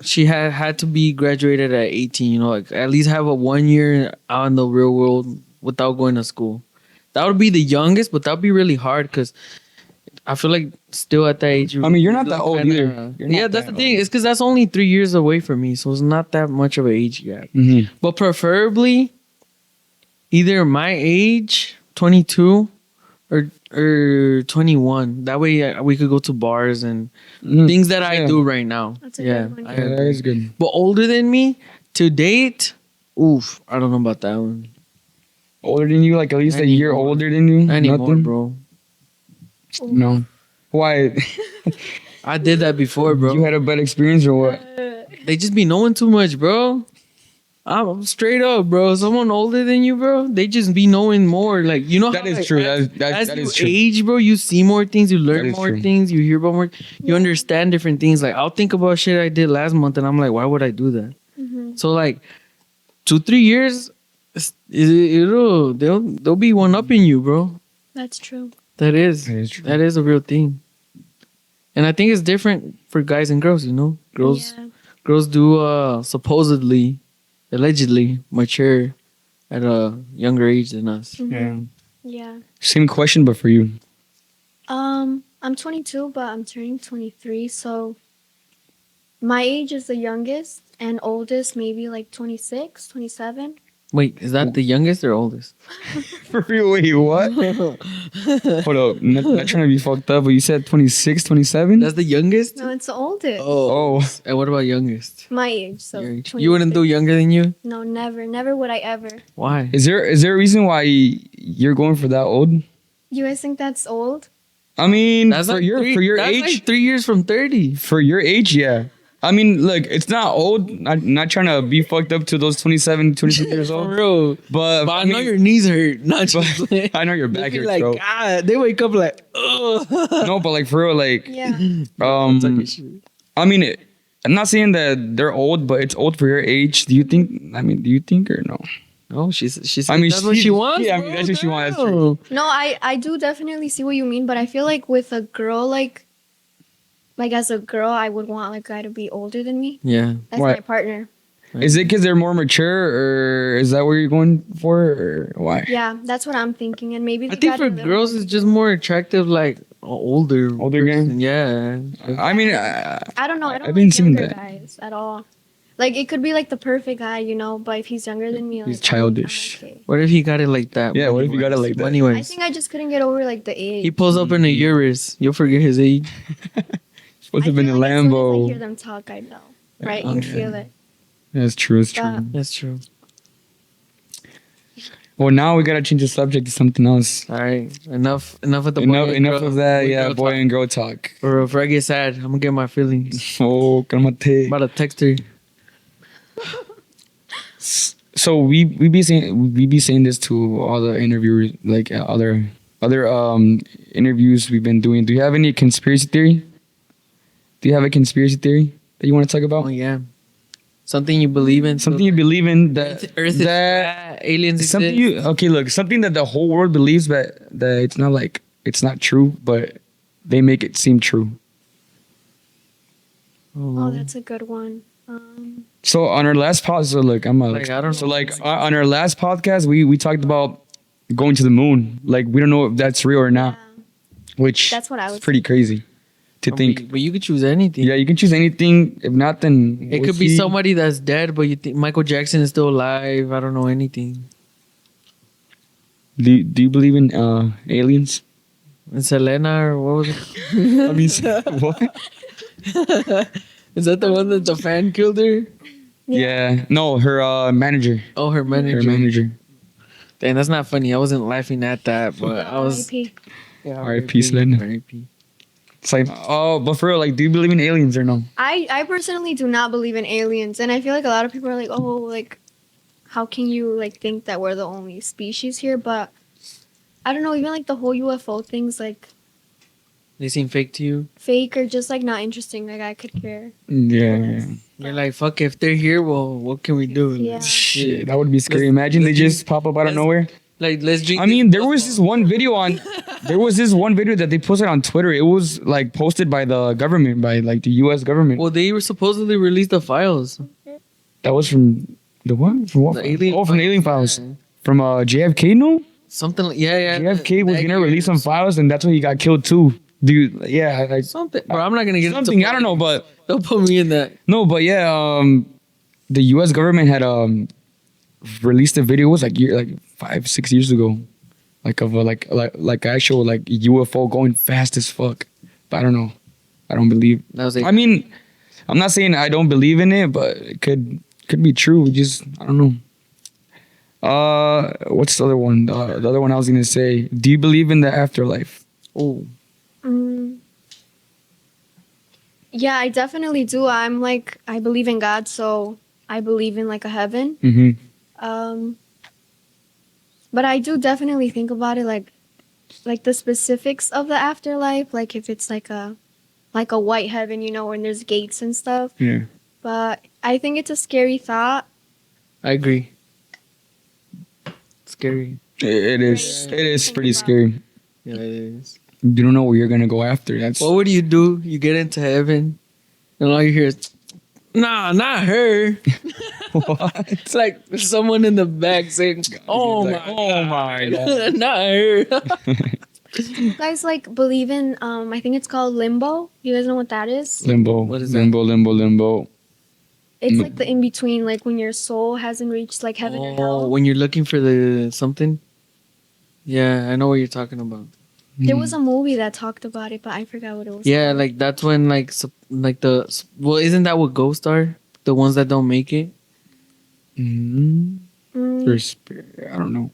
she had to be graduated at 18, like, at least have a 1 year out in the real world without going to school. That would be the youngest, but that would be really hard because I feel like still at that age. I mean, you're not that old either. Yeah, that's the thing. It's because that's only 3 years away from me, so it's not that much of an age gap. Mm-hmm. But preferably, either my age, 22, or 21. That way we could go to bars and things that I do right now. That's a good one. Yeah, that is good. But older than me to date, oof, I don't know about that one. Older than you, like at least a year Anymore. older than you? Not anymore, Nothing? bro. No. Why? I did that before, bro. You had a bad experience or what? They just be knowing too much, bro. I'm straight up, bro. Someone older than you, bro, they just be knowing more. Like, you know That how, is like, true. As That you is true. age, bro, you see more things, you That learn is more true. things, you hear about more, you understand different things. Like, I'll think about shit I did last month, and I'm like, why would I do that? Mm-hmm. So, like, 2-3 years, they'll be one up in you, bro. That's true. That is true. that is a real thing. And I think it's different for guys and girls, you know? Girls do supposedly, allegedly mature at a younger age than us. Mm-hmm. Yeah. Yeah. Same question, but for you. I'm 22, but I'm turning 23, so my age is the youngest and oldest maybe like 26, 27. Wait, is that the youngest or oldest? For real? Wait, what? Hold up. Not trying to be fucked up, but you said 26, 27? That's the youngest? No, it's the oldest. Oh. And what about youngest? My age, so Your age. 26. You wouldn't do younger than you? No, never would I ever. Why? Is there a reason why you're going for that old? You guys think that's old? I mean, That's for like your that's age, like 3 years from 30. for your age, yeah. I mean, look, it's not old. Not trying to be fucked up to those 27, 26 years For old. real. But I know your knees hurt. Not just like, I know your they back be hurts, like, bro. God, they wake up like, ugh. No, but like for real, like, Yeah. I mean, I'm not saying that they're old, but it's old for your age. Do you think or no? Oh, she said I mean, that's what she wants. Yeah, I mean, that's what she wants. That's true. No, I do definitely see what you mean, but I feel like with a girl, like as a girl, I would want like a guy to be older than me. Yeah. That's Why? my partner. Is it because they're more mature, or is that what you're going for, or why? Yeah, that's what I'm thinking, and maybe I think for girls it's just more attractive, like older gang. Yeah. I mean, I don't know. I don't I've been like seeing younger that. guys at all. Like it could be like the perfect guy, you know, but if he's younger than me, like, He's I'm childish. okay. What if he got it like that? Yeah, what if he got it like that? I Anyways, think I just couldn't get over like the age. he pulls up in a Urus. You'll forget his age. supposed to have been a As soon as I hear Lambo. them talk, I know, right? You Okay. feel it. That's true. It's true. But- That's true. Well, now we gotta change the subject to something else. All right, enough of the Enough of that. Yeah, boy talk. and girl talk. Or if I get sad, I'm gonna get my feelings. Oh, calmate. About to text her. So we be saying this to all the interviewers, like other interviews we've been doing. Do you have any conspiracy theory? Do you have a conspiracy theory that you want to talk about? Oh yeah, something you believe in. Something you believe in that Earth is flat, aliens something exist. something that the whole world believes, but that it's not true, but they make it seem true. Oh, that's a good one. So on our last podcast, so look, I don't so know. like on our last podcast, we talked about going to the moon. Like we don't know if that's real or not, which That's what I was is pretty crazy to think. But you could choose anything. Yeah, you can choose anything. If not, then It we'll could be see. somebody that's dead, but you think Michael Jackson is still alive. I don't know anything. Do you believe in aliens? And Selena, or what was it? I mean, what? Is that the one that the fan killed her? Yeah. No, her manager. Oh, her manager. Her manager. Dang, that's not funny. I wasn't laughing at that, but I was. RIP. Yeah, R.I.P. Selena. R.I.P. It's like, oh, but for real, like, do you believe in aliens or no? I personally do not believe in aliens, and I feel like a lot of people are like, oh, like, how can you like think that we're the only species here? But I don't know, even like the whole UFO thing's like They seem fake to you. fake or just like not interesting. Like I could care. Yeah. You're like, fuck, if they're here, well, what can we do? Yeah. Shit, that would be scary. Imagine they just pop up out of let's- nowhere. Like, let's drink. I mean, there was this one video that they posted on Twitter. It was like posted by the government, by like the U.S. government. Well, they were supposedly released the files. That was from the what? From what? The alien. Oh, from the alien files. Yeah. From JFK, no? Something like, yeah. JFK was that gonna year. release some files, and that's when he got killed too. Dude, yeah, like Something. Bro, I'm not gonna get something. into I don't know, but Don't put me in that. no, but yeah, the U.S. government had released a video. It was like 5-6 years ago, like of a like actual like UFO going fast as fuck. But I don't know. I don't believe. That was like, I mean, I'm not saying I don't believe in it, but it could be true. Just I don't know. What's the other one? The other one I was gonna say. Do you believe in the afterlife? oh, Yeah, I definitely do. I'm like I believe in God, so I believe in like a heaven. Mm-hmm. But I do definitely think about it like the specifics of the afterlife, like if it's like a white heaven, you know, when there's gates and stuff. Yeah. But I think it's a scary thought. I agree. Scary. It is. It is pretty scary. Yeah, it is. You don't know where you're gonna go after. That's What would you do? You get into heaven, and all you hear is, "Nah, not her." what? It's like someone in the back saying, "Oh Like, my, oh my god. not her." You guys like believe in I think it's called limbo. You guys know what that is? Limbo. What is that? Limbo. It's like the in between, like when your soul hasn't reached like heaven or Oh, hell. when you're looking for the something. Yeah, I know what you're talking about. There was a movie that talked about it, but I forgot what it was. Yeah, called. like that's when well, isn't that what ghosts are? The ones that don't make it. Mm-hmm. Mm, Or spirit. I don't know.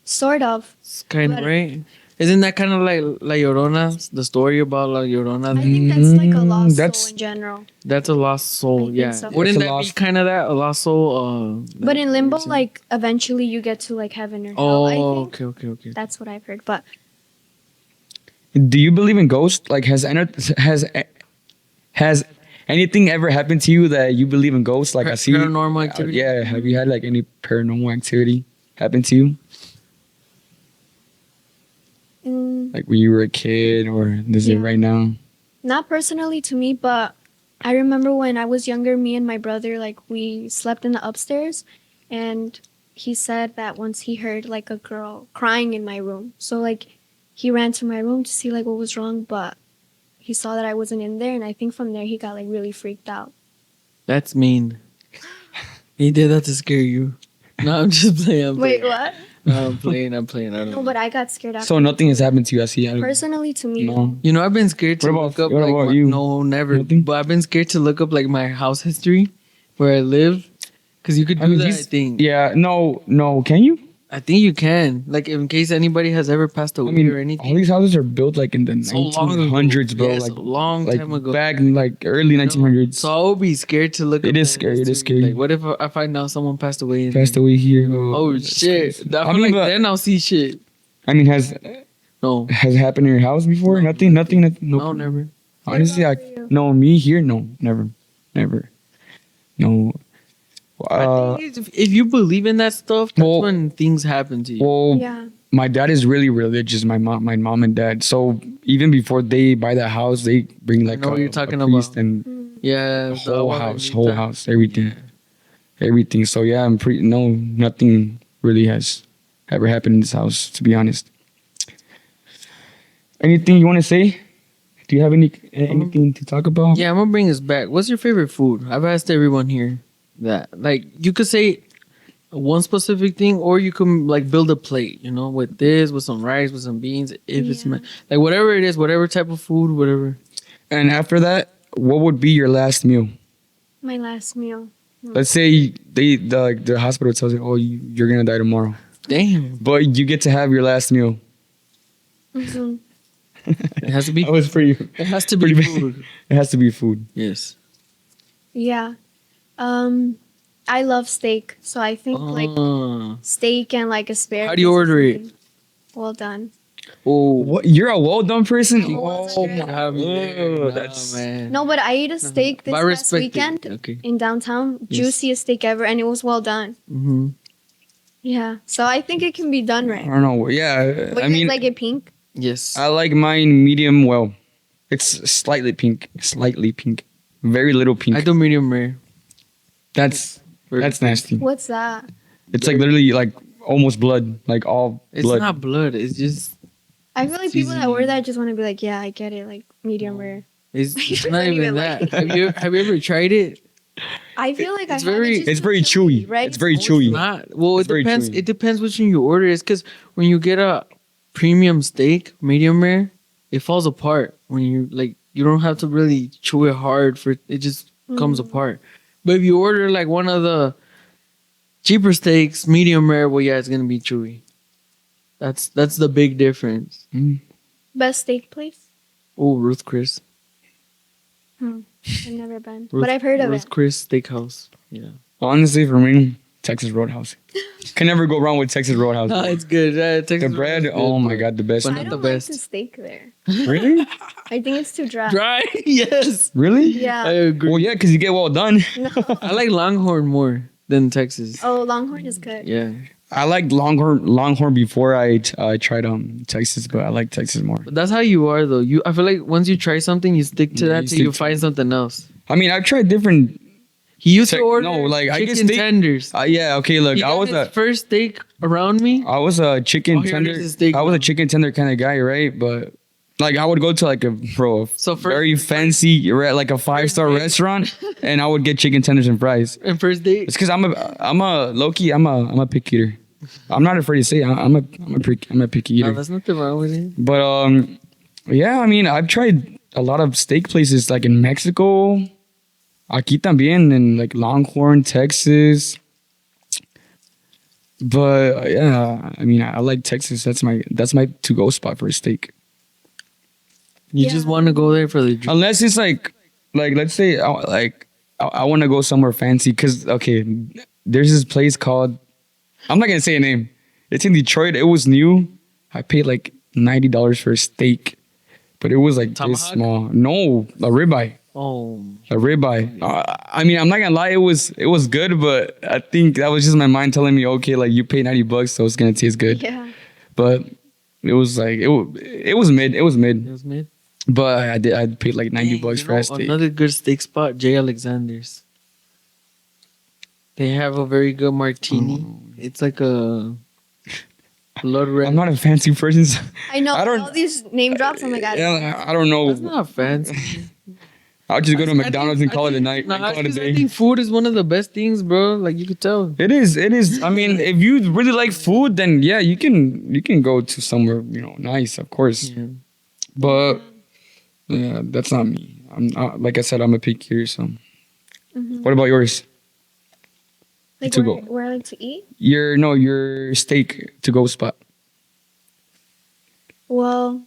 sort of. It's kind of But- right. Isn't that kind of like La Llorona? The story about La Llorona. I think that's like a lost That's- soul in general. That's a lost soul. I think Yeah. so. Wouldn't It's a that lost- be kind of that a lost soul? But in limbo, reason? like eventually you get to like heaven or hell. I Oh, think okay. that's what I've heard. But Do you believe in ghosts? Like, has anything ever happened to you that you believe in ghosts? Like, I see Paranormal activity? Yeah. Have you had like any paranormal activity happen to you? Like when you were a kid, or is it Yeah. right now? not personally to me, but I remember when I was younger, me and my brother, like we slept in the upstairs, and he said that once he heard like a girl crying in my room. So like he ran to my room to see like what was wrong, but he saw that I wasn't in there, and I think from there he got like really freaked out. That's mean. He did that to scare you. No, I'm just playing. I'm Wait, playing. what? No, I'm playing. I don't No, know. but I got scared after. So nothing has happened to you. I see. Personally, to me, No. You know, I've been scared to What look about- up. what like, about my- you? No, never. Nothing? But I've been scared to look up like my house history, where I live, because you could do that. I he's- think. Yeah. No. Can you? I think you can. Like, in case anybody has ever passed away I mean, or anything. all these houses are built like in the So long ago. 1900s, bro. Yes, like a long like time ago. back in like early 1900s. So I would be scared to look. It up is that scary, it is history. scary. Like, what if I find out someone passed away? Passed away here. Oh that's shit! crazy. I I feel mean, like but- then I'll see shit. I mean, has No, it happened in your house before? No. Nothing. Nope. no, never. Honestly, What I about for you? no me here. No, never. No. I think if you believe in that stuff, that's well- when things happen to you. Well, Yeah. my dad is really religious. My mom and dad. So even before they buy the house, they bring like know what you're talking a priest about. and Yeah, the the whole agua house, bendita. everything, everything. So yeah, I'm pretty. No, nothing really has ever happened in this house. To be honest. Anything you want to say? Do you have anything to talk about? Yeah, I'm gonna bring this back. What's your favorite food? I've asked everyone here that. Like, you could say one specific thing, or you can like build a plate. You know, with this, with some rice, with some beans. If it's Yeah. like whatever it is, whatever type of food, whatever. And after that, what would be your last meal? My last meal. Let's say the hospital tells you, oh, you're gonna die tomorrow, Damn, but you get to have your last meal. Mhm. it has to be. That was for you. It has to be Pretty bad. food. It has to be food. Yes. Yeah. I love steak, so I think like steak and like asparagus. How do you order it? Well done. Oh, What? You're a well done person. Well Oh done. my! That's man. No, but I ate a steak this But I last respect it. weekend Okay. in downtown. Yes. Juiciest steak ever, and it was well done. Mm-hmm. Yeah. So I think it can be done I right. don't know. Yeah, But I you mean, guys like it pink? Yes. I like mine medium well. It's slightly pink, very little pink. I do medium rare. That's nasty. What's that? It's like literally like almost blood, like all It's blood. not blood. It's just. I feel like people that order that just want to be like, yeah, I get it, like medium rare. It's It's not not even even that. like- Have you ever tried it? I feel like It's I have. very- just It's too very chewy. right? It's very It's chewy. not. Well, It's it very depends. chewy. It depends which one you order. It's because when you get a premium steak, medium rare, it falls apart. When you like, you don't have to really chew it hard for it. Just comes apart. But if you order like one of the cheaper steaks, medium rare, well, yeah, it's gonna be chewy. That's the big difference. Best steak place? Oh, Ruth Chris. I've never been, Ruth, but I've heard of Ruth it. Chris Steakhouse. Yeah. Honestly, for me, Texas Roadhouse. Can never go wrong with Texas Roadhouse. No, it's good. The Texas bread, Roadhouse is oh good, my but- god, the best. but I not don't the like best. the steak there. Really? I think it's too dry. Dry? Yes. Really? Yeah. I agree. Well, yeah, because you get well done. No. I like Longhorn more than Texas. Oh, Longhorn is good. Yeah. I liked Longhorn before I tried Texas, but I like Texas more. But that's how you are though. I feel like once you try something, you stick to Yeah, that you till you stick to find something else. I mean, I've tried different. He used to Check- order no, like, I chicken get steak- tenders. Yeah, okay. Look, He I got was his a first steak around me. I was a chicken All he tender. orders is steak I was now. a chicken tender kind of guy, right? But like, I would go to like a So first- very fancy, like a 5-star date. restaurant, and I would get chicken tenders and fries. And first date. It's because I'm a low key. I'm a picky eater. I'm not afraid to say it. I'm a picky No, eater. there's nothing wrong with it. But yeah. I mean, I've tried a lot of steak places like in Mexico, aquí también, in like Longhorn, Texas. But yeah, I mean, I like Texas. That's my to-go spot for a steak. You Yeah. just want to go there for the. Unless it's like let's say I want to go somewhere fancy because okay, there's this place called, I'm not gonna say a name. It's in Detroit. It was new. I paid like $90 for a steak, but it was like this Tomahawk? small. No, a ribeye. Oh, A ribeye. I mean, I'm not gonna lie. It was good, but I think that was just my mind telling me, okay, like you paid $90, so it's gonna taste good. Yeah. But it was like it was mid. It was it mid. was mid. But I paid like $90 You for know, a steak. another good steak spot, J. Alexander's. They have a very good martini. It's like a blood red. I'm not a fancy person. So I know I don't- all these name drops. Oh my god. yeah, I don't That's know. not fancy. I'll just go to I McDonald's think- and call I it a think- night. Nah, and call it a 'cause I day. think food is one of the best things, bro. Like you could tell. It is. It is. I mean, if you really like food, then yeah, you can go to somewhere nice, of course. Yeah. But yeah, that's not me. I'm like I said, I'm a picky eater. So, Mhm. what about yours? Like To where, go. where I like to eat? Your steak to go spot. Well,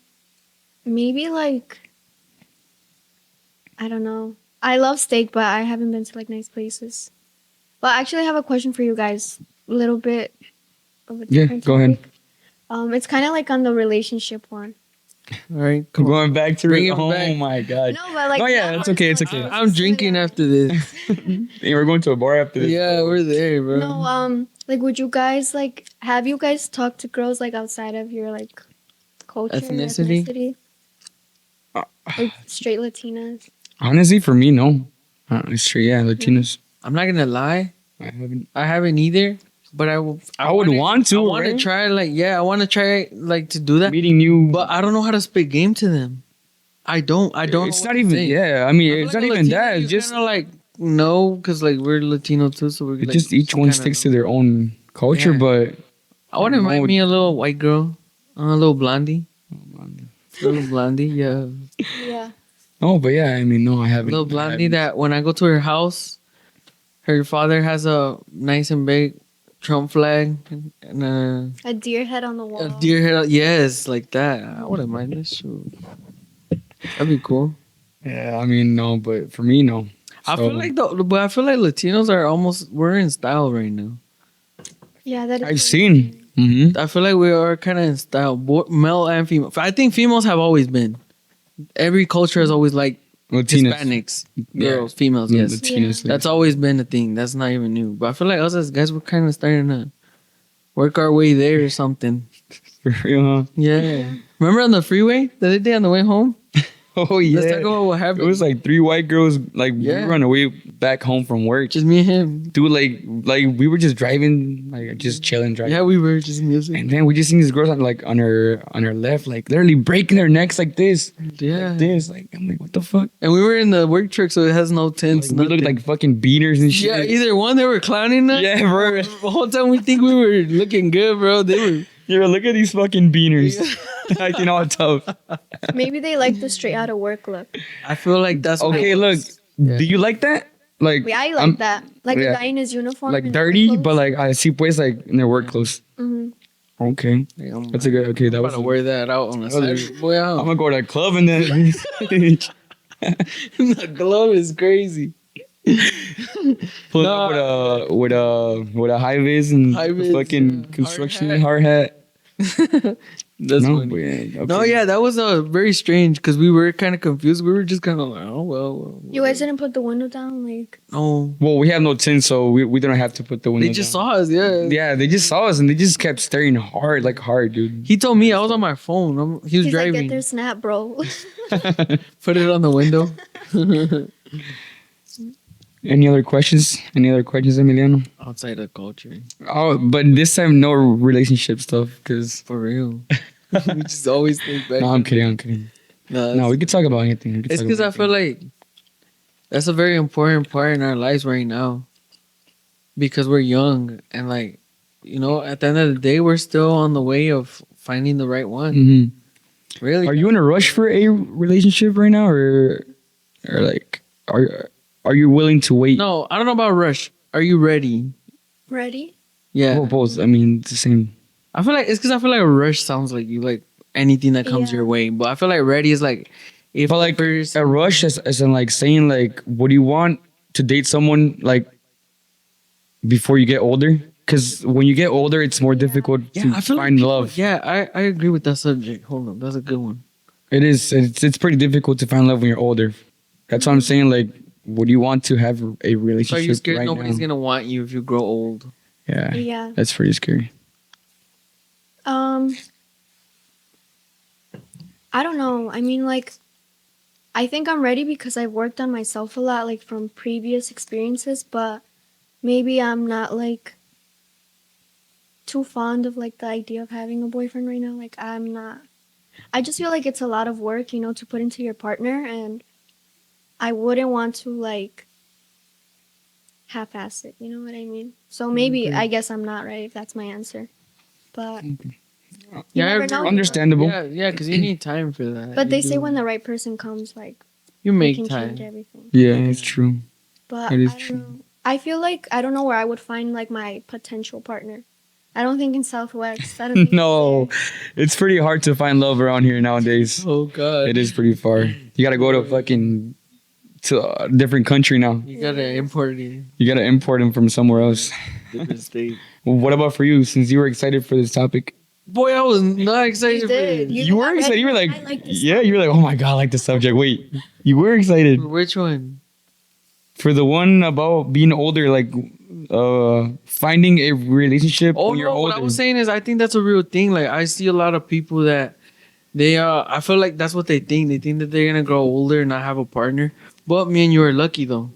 maybe like I don't know. I love steak, but I haven't been to like nice places. But I actually have a question for you guys. A little bit of a Yeah, different go ahead. topic. It's kind of like on the relationship one. All right, I'm come on. going back to Bring it. it Oh back. my god. No, but like No, yeah, not it's okay. It's personal, okay. I'm drinking after this. Hey, we're going to a bar after this. Yeah, we're there, bro. No, like would you guys like have you guys talked to girls like outside of your like culture, Ethnicity? like straight Latinas? Honestly, for me, no. It's true. Yeah, Latinos. I'm not gonna lie. I haven't either. But I would want to. I want to right? try. Like, yeah, I want to try like to do that. Meeting new. But I don't know how to spit game to them. I don't. It's know not what to even. say. Yeah, I I mean, feel it's like not a even Latino, that. you It's just kinda like no, because like we're Latino too, so we're like, just each one sticks to their own culture. Yeah. But I want to invite No. me a little white girl, a little blondie, yeah, Yeah. no, but yeah, I mean, no, I a haven't. little blondie that when I go to her house, her father has a nice and big Trump flag and A deer head on the wall. a deer head. Yes, like that. I wouldn't mind this. Shoot. That'd be cool. Yeah, I mean, no, but for me, no. I So, feel like Latinos are almost we're in style right now. Yeah, that is. I've seen. Mm-hmm. I feel like we are kind of in style, male and female. I think females have always been. Every culture has always liked Latinos. Hispanics, Yeah. girls, females. Yes, Latinos. that's always been a thing. That's not even new. But I feel like us as guys, we're kind of starting to work our way there or something. For real, huh? Yeah. Remember on the freeway the other day on the way home? Oh yeah. Let's talk about what It happened. was like 3 white girls. Like Yeah. we were on the way back home from work. Just me and him. Dude, like we were just driving, like just chilling, driving. Yeah, we were just music. And then we just seen these girls on her left, like literally breaking their necks like this. Yeah. Like this. Like I'm like, what the fuck? And we were in the work truck, so it has no tents. Like, we looked nothing. like fucking beaters and shit. Yeah, either one, they were clowning us. Yeah, bro. The whole time we think we were looking good, bro. They were. Yeah, look at these fucking beaners. Acting all tough. Maybe they like the straight out of work look. I feel like that's what Okay, it look. was. Yeah. Do you like that? Like Yeah, I like I'm- that. Like yeah. a guy in his uniform. Like and dirty, work but like I see pues like in their work clothes. Mhm. Okay. Yeah, I'm That's a good okay, that about was to wear that out on a Saturday. Boy, I'm out. gonna go to the club and then The glove is crazy. pull Nah. up with a high vis and High vis, fucking yeah. construction Hard hard hat. That's No, funny. but yeah, okay. No, yeah, that was very strange because we were kind of confused. We were just kind of like, oh well. You guys didn't put the window down, like. No, Well, we have no tin, so we don't have to put the window. they just down. saw us. Yeah. Yeah, they just saw us and they just kept staring hard, dude. He told me I was on my phone. He was He's like, driving. get their snap, bro. Put it on the window. Any other questions? Emiliano? Outside of culture, Oh, but this time no relationship stuff, cause for real. We just always think back. no, I'm kidding. No, we could talk about anything. We could It's talk because I about feel like that's a very important part in our lives right now. Because we're young and like, at the end of the day, we're still on the way of finding the right one. anything. Really? Are you in a rush for a relationship right now, or like are you willing to wait? No, I don't know about rush. Are you ready? Ready? Yeah. Well, both. I mean, it's the same. I feel like it's because I feel like a rush sounds like you like anything that comes Yeah. your way. But I feel like ready is like if But like first, a rush, as in like saying like, what do you want to date someone like before you get older? Because when you get older, it's more difficult to I feel find like love. Yeah, I agree with that subject. Hold on, that's a good one. It is. It's pretty difficult to find love when you're older. That's what I'm saying. Like, what do you want to have a So relationship are you scared right nobody's now? gonna want you if you grow old? Yeah, Yeah. that's pretty scary. I don't know. I mean, like, I think I'm ready because I've worked on myself a lot, like, from previous experiences, but maybe I'm not, like, too fond of, like, the idea of having a boyfriend right now. Like, I'm not. I just feel like it's a lot of work, to put into your partner, and I wouldn't want to, like, half-ass it, you know what I mean? So maybe, I guess I'm not ready if that's my answer. But you Yeah, I never agree. know. Understandable. Yeah, because you need time for that. But You they say do. when the right person comes, like, you you make can time. change everything. Yeah, it's true. But It is I don't true. know. I feel like I don't know where I would find like my potential partner. I don't think in Southwest. I don't think No, it's it's pretty hard to find love around here nowadays. Oh God. It is pretty far. You gotta go to a different country now. You gotta import it. You gotta import them from somewhere else. Different state. Well, what about for you? Since you were excited for this topic, Boy, I was not excited You for did. this. you were excited. You were like, I like this yeah, you were like, oh my god, I like the subject. Wait, you were excited Which one? for the one about being older, like finding a relationship Oh when you're no, older. what I was saying is I think that's a real thing. Like I see a lot of people that they I feel like that's what they think. They think that they're gonna grow older and not have a partner. But me and you are lucky though.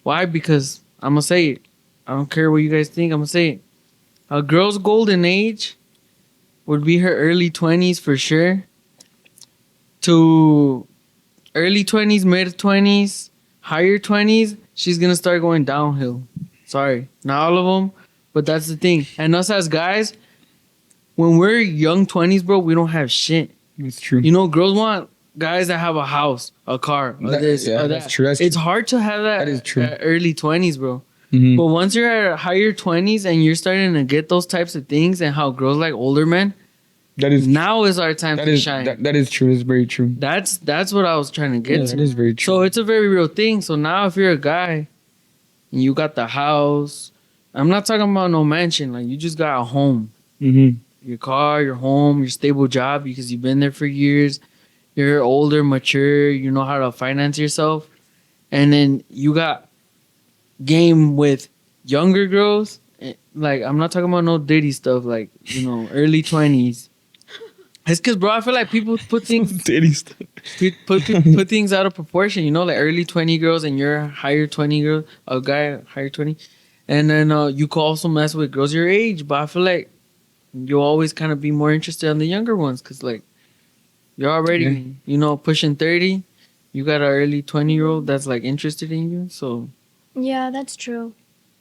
Why? Because I'm gonna say it. I don't care what you guys think, I'm gonna say it. A girl's golden age would be her early 20s for sure. To early 20s, mid 20s, higher 20s, she's gonna start going downhill. Sorry, not all of them, but that's the thing. And us as guys, when we're young 20s, bro, we don't have shit. It's true. You know, girls want guys that have a house, a car, or this, or that. That's true. That's It's true. hard to have that, That is true. at early 20s, bro. Mhm. But once you're at higher 20s and you're starting to get those types of things and how girls like older men, That is now is our time that to is shine. that is true. It's very true. That's what I was trying to get Yeah, to. that is very true. So it's a very real thing. So now if you're a guy and you got the house, I'm not talking about no mansion, like you just got a home. Mm-hmm. Your car, your home, your stable job because you've been there for years. You're older, mature, you know how to finance yourself. And then you got game with younger girls. Like, I'm not talking about no dirty stuff, like, you know, early 20s. It's because, bro, I feel like people put things Titty stuff. put things out of proportion, you know, like early 20 girls and you're higher 20 girl, a guy higher 20. And then you could also mess with girls your age, but I feel like you'll always kind of be more interested in the younger ones because, like, you're already, you know, pushing 30. You got an early 20-year-old that's, like, interested in you. So Yeah, that's true.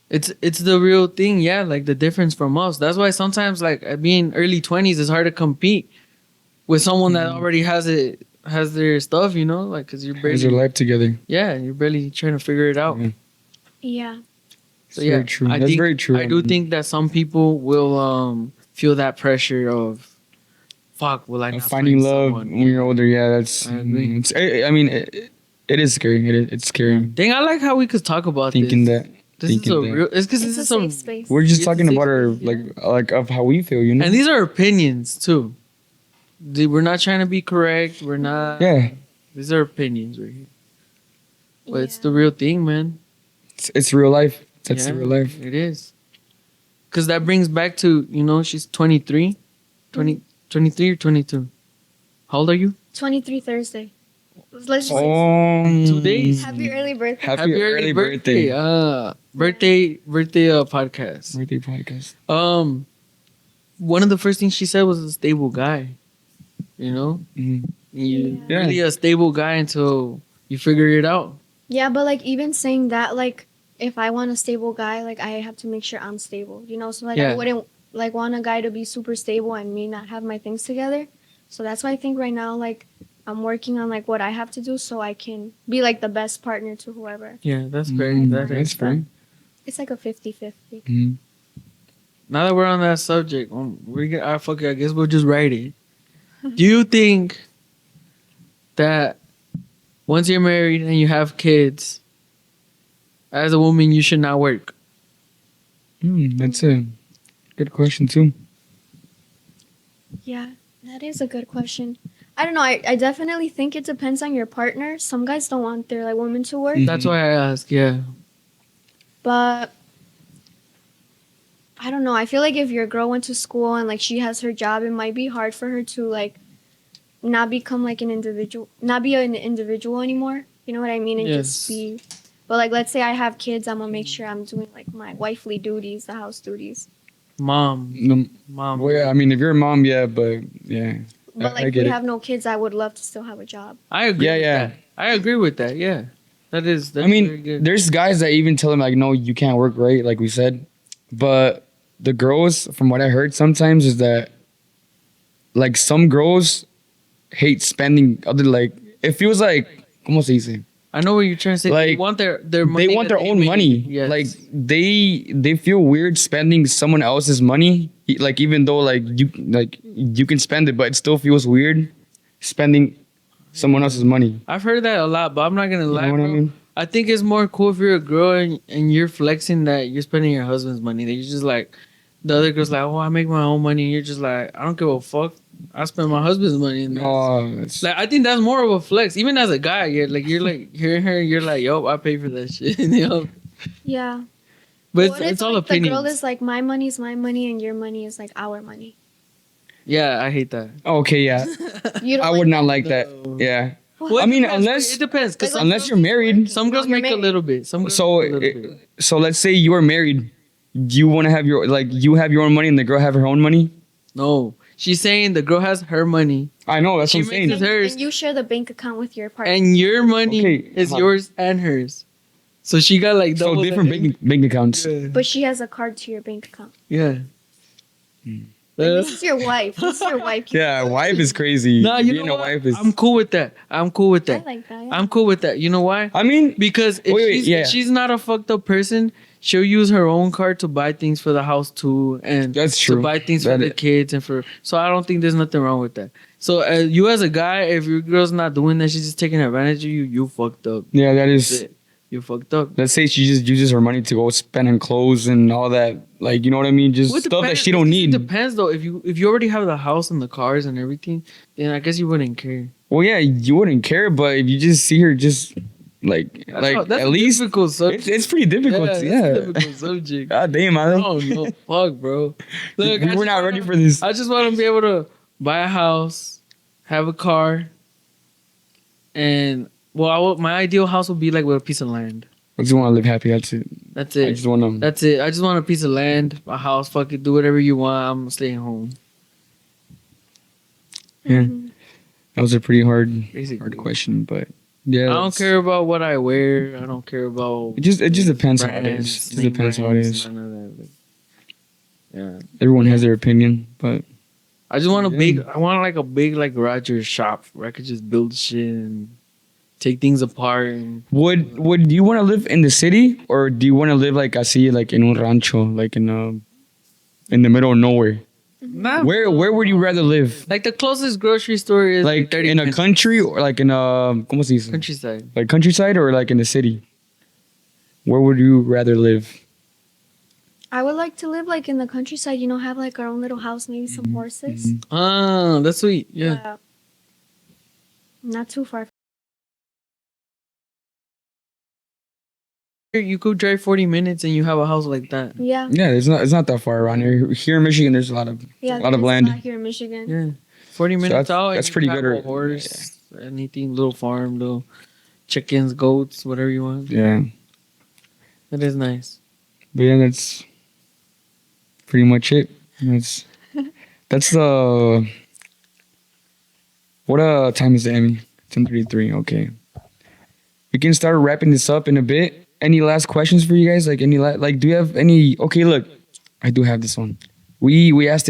it's the real thing, yeah, like the difference from us. That's why sometimes, like, being early 20s is hard to compete with someone that already has their stuff, you know, like, because you're Has their barely, life together. yeah, you're barely trying to figure it out. Yeah. Yeah. So It's yeah, very true. I That's think, very true. I do think that some people will feel that pressure of, fuck, will I not finding find love someone? when you're older. Yeah, that's. I agree. I mean, it is scary. It's scary. Dang, I like how we could talk about Thinking this. that. This is thinking a that. real. It's because It's this a is some, safe space. We're just It's talking a about our safe space, like of how we feel. You know. and these are opinions too. We're not trying to be correct. We're not. Yeah. These are opinions right here. But it's Yeah. the real thing, man. It's real life. That's Yeah, the real life. It is. Because that brings back to, you know, she's 23. 23 or 22? How old are you? 23 Thursday. Let's just Oh, 2 days. happy early birthday. Happy early birthday. Birthday podcast. Birthday podcast. One of the first things she said was a stable guy. You know? Mhm. You Yeah. really a stable guy until you figure it out. Yeah, but like even saying that, like if I want a stable guy, like I have to make sure I'm stable. You know, so like Yeah. I wouldn't like want a guy to be super stable and me not have my things together. So that's why I think right now, like I'm working on like what I have to do so I can be like the best partner to whoever. Yeah, that's fair. Mm, That that's is fair. It's like a 50-50. Mhm. Now that we're on that subject, I guess we'll just write it. Do you think that once you're married and you have kids, as a woman, you should not work? That's a good question too. Yeah, that is a good question. I don't know. I definitely think it depends on your partner. Some guys don't want their like women to work, That's why I ask. Yeah, but I don't know. I feel like if your girl went to school and like she has her job, it might be hard for her to like not become like an individual, not be an individual anymore. You know what I mean? And just be. But like, let's say I have kids, I'm gonna make sure I'm doing like my wifely duties, the house duties. mom. Well, yeah, I mean, if you're a mom, yeah, but yeah. But I like, if get we it. have no kids, I would love to still have a job. I agree. Yeah, with yeah. that. I agree with that. Yeah, that's I very mean, good. there's guys that even tell them like, no, you can't work, right? Like we said, but the girls, from what I heard, sometimes is that like some girls hate spending other like it feels like, ¿cómo se dice? I know what you're trying to say. They Like, want their money. they want that their they own made. money. Yes. Like they feel weird spending someone else's money. Like even though you can spend it, but it still feels weird spending someone else's money. I've heard that a lot, but I'm not gonna lie, know what I bro. mean? I think it's more cool if you're a girl and you're flexing that you're spending your husband's money. That you're just like, the other girl's like, oh, I make my own money. And you're just like, I don't give a fuck. I spend my husband's money. And It's, like, I think that's more of a flex. Even as a guy, you're like hearing her, you're like, yo, I pay for that shit. You know? Yeah. But What it's if, all like, the opinions. girl is like, my money is my money and your money is like our money. Yeah, I hate that. okay, yeah. You don't I would not like that. Yeah. Well, I it mean, depends. It depends. Because Like, unless you're married. some girls No, you're make a married. little bit. Some girls So make a little bit. so let's say you are married. You want to have you have your own money and the girl have her own money. No, she's saying the girl has her money I know that's She what I'm makes saying. it hers. And you share the bank account with your partner. and your money Okay, is huh. yours and hers. So she got like So double different the- bank accounts. Yeah. But she has a card to your bank account. Yeah. Like, this is your wife. This is your wife. Yeah, wife is crazy. Nah, you Being know a what? wife is. I'm cool with that. I'm cool with I that. like that. I'm cool with that. You know why? I mean, Because if Wait, yeah. she's not a fucked up person, she'll use her own card to buy things for the house too, and That's to true. buy things for That the is- kids and for. So I don't think there's nothing wrong with that. So you as a guy, if your girl's not doing that, she's just taking advantage of you. You fucked up. yeah, that That's is. it. You fucked up. Let's say she just uses her money to go spend on clothes and all that. Like, you know what I mean? Just Well, it stuff that depends- she don't it need. depends though. If you already have the house and the cars and everything, then I guess you wouldn't care. Well, yeah, you wouldn't care, but if you just see her just like That's at a least difficult subject. it's pretty difficult. That's Yeah. a difficult subject. God damn, I Oh no, fuck, bro. Look, we were not ready for this. I just want to be able to buy a house, have a car, and my ideal house would be like with a piece of land. I just want to live happy. That's it. That's I it. just want to. That's it. I just want a piece of land, a house. Fuck it, do whatever you want. I'm staying home. Yeah, that was a pretty hard Basically, question, but yeah. I don't it's- care about what I wear. I don't care about. It just depends how it brands, is. It just name depends how it brands, is. none of that. Like, yeah, Everyone has their opinion, but I just want a Yeah. big. I want like a big like garage or shop where I could just build shit and take things apart. And would you want to live in the city or do you want to live like así like in un rancho, like in the middle of nowhere? Nah, Where would you rather live? like the closest grocery store is Like 30 in a minutes. country or like in a ¿cómo se dice? Countryside. Like countryside or like in the city? Where would you rather live? I would like to live like in the countryside, you know, have like our own little house, maybe some horses. Ah, that's sweet. Yeah. Not too far. You could drive 40 minutes and you have a house like that. Yeah. Yeah, it's not that far around here. Here in Michigan, there's a lot of Yeah. a lot of there's land. lot here in Michigan. Yeah. 40 minutes that's- out. and that's you pretty have good, A horse, anything, little farm, little chickens, goats, whatever you want. Yeah, That is nice. but yeah, that's pretty much it. That's the what time is it, Emmy? 10:33. Okay, we can start wrapping this up in a bit. Any last questions for you guys? Like do you have any? Okay, look, I do have this one. We ask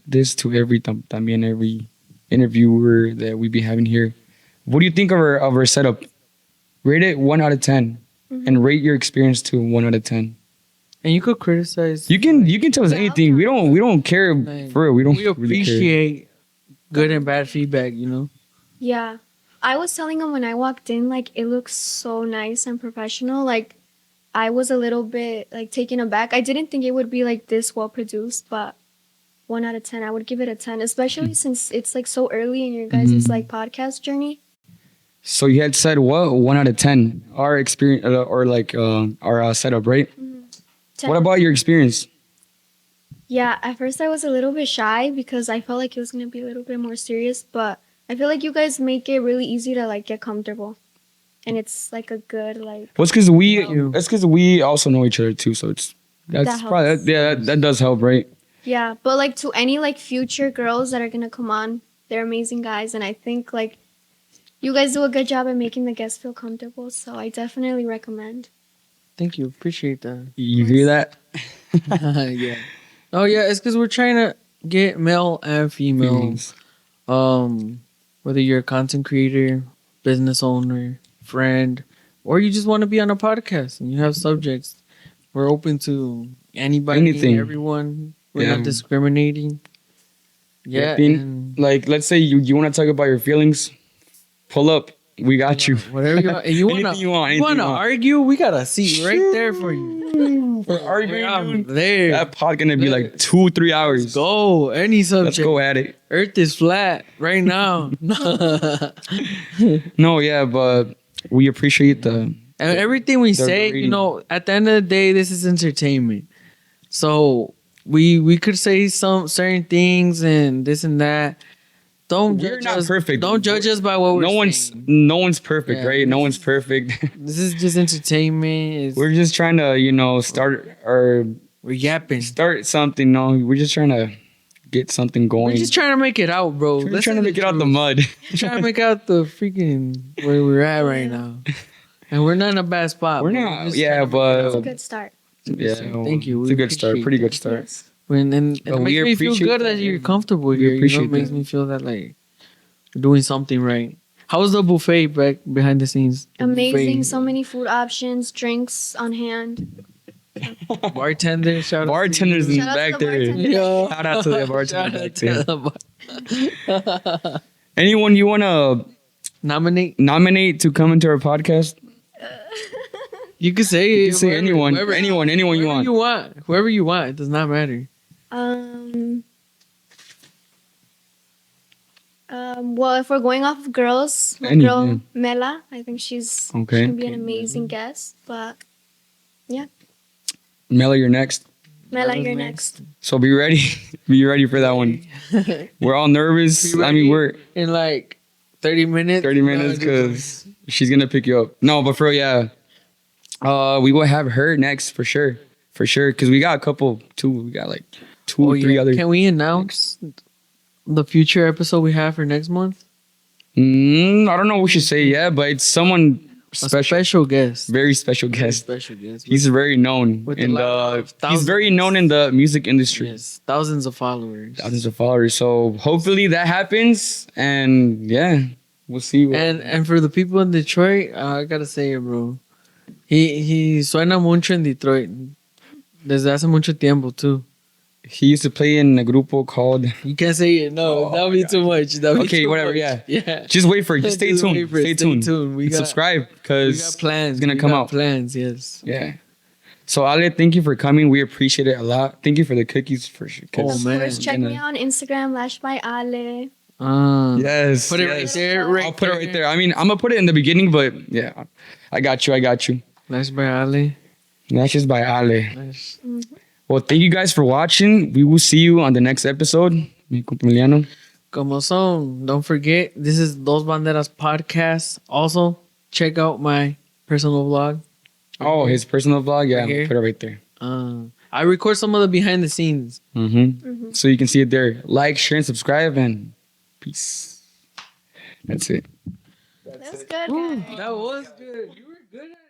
this to every también every interviewer that we be having here. What do you think of our setup? Rate it 1 out of 10, and rate your experience to 1 out of 10. And you could criticize. You can tell us Yeah, anything. We don't care Like, for real. We don't we really care. appreciate good and bad feedback, you know? Yeah. I was telling him when I walked in, like, it looks so nice and professional. Like, I was a little bit, like, taken aback. I didn't think it would be, like, this well produced, but 1 out of 10, I would give it a 10, especially since it's, like, so early in your guys' like, podcast journey. So you had said what 1 out of 10? Our experience or like our setup, right? 10. What about your experience? Yeah, at first I was a little bit shy because I felt like it was going to be a little bit more serious, but I feel like you guys make it really easy to, like, get comfortable. And it's, like, a good, like... Well, it's because we also know each other too. So That probably helps. that does help, right? Yeah, but like to any like future girls that are gonna come on, they're amazing guys, and I think like you guys do a good job at making the guests feel comfortable. So I definitely recommend. Thank you. Appreciate that. You hear that? Yeah. Oh, yeah. It's because we're trying to get male and female. Whether you're a content creator, business owner, friend, or you just want to be on a podcast and you have subjects, we're open to anybody, Anything. everyone. We're Yeah. not discriminating. Yeah, and Like, let's say you want to talk about your feelings, pull up. We got you. whatever you want. And you Anything wanna, you want, you anything wanna you want. argue? We got a seat right there for you. For arguing, I'm dude. there. That pod gonna be like 2-3 hours. Let's go. Any subject. Let's go at it. Earth is flat right now. No, yeah, but we appreciate the. And everything we They're say, reading. at the end of the day, this is entertainment. So we could say some certain things and this and that. Don't We're judge not us. perfect. Don't judge us by what we're saying. No one's perfect, Yeah. right? No one's perfect. This is just entertainment. We're just trying to, start We're yapping. start something. No, we're just trying to get something going. We're just trying to make it out, bro. We're Let's trying to say make it out the truth. mud. We're trying to make out the freaking where we're at right now. And we're not in a bad spot. We're bro. not, just yeah, trying to make it It's a out. good start. Yeah, Thank you. It's We a good start. appreciate Pretty good Yes. start. And it But we makes me feel appreciate good that. that you're comfortable We here. appreciate It makes that. me feel that like we're doing something right. How was the buffet back behind the scenes? The Amazing. buffet. So many food options, drinks on hand. Bartender, shout out to Bartenders you. in Shout out to back the there. bartender. Yo. Shout out to the bartender Shout back out to there. the bar- Anyone you want to nominate to come into our podcast? You can say You it. can say whoever- anyone. whoever- Anyone you whoever want. you want. Whoever you want. It does not matter. Well, if we're going off of girls, my Any, girl yeah. Mela, I think she's Okay. gonna be an amazing guest. But Mela, you're next. Mela, Mela's you're next. next. So be ready. Be ready for that one. We're all nervous. Be I mean, ready we're in like 30 minutes. 30 minutes because she's going to pick you up. No, but for real, yeah. We will have her next for sure. For sure. Because we got a couple, we got like two or three other. Can we announce the future episode we have for next month? I don't know what we should say yet, but it's someone A special. special guest. Very special Very guest. special guest. He's very known With in a lot the. of He's thousands. very known in the music industry. Yes, thousands of followers. Thousands of followers. So hopefully that happens, and yeah, we'll see. And for the people in Detroit, I gotta say it, bro. He suena mucho en Detroit. Desde hace mucho tiempo too. He used to play in a grupo called. You can't say it. No, Oh, that'll be too much. That'll be Okay, too whatever, much. yeah. Yeah. Just wait for it. Just stay Just tuned. wait for it. Stay Stay tuned. tuned. We And got- subscribe We got because plans. it's gonna We come got out. Plans, yes. Yeah. So Ale, thank you for coming. We appreciate it a lot. Thank you for the cookies for sure. 'cause- Oh, Of man. course, check me out on Instagram, Lash by Ale. Yes. Put it yes. right there. Right I'll put it right there. I mean, I'm gonna put it in the beginning, but yeah, I got you. Lash by Ale. That's just by Ale. Lash. Well, thank you guys for watching. We will see you on the next episode. Mi compa Emiliano. Como son. Don't forget, this is Dos Banderas podcast. Also, check out my personal vlog. Oh, his personal vlog. Yeah, Right here. put it right there. I record some of the behind the scenes. So you can see it there. Like, share, and subscribe, and peace. That's it. That's good, guys. That was good. You were good at it.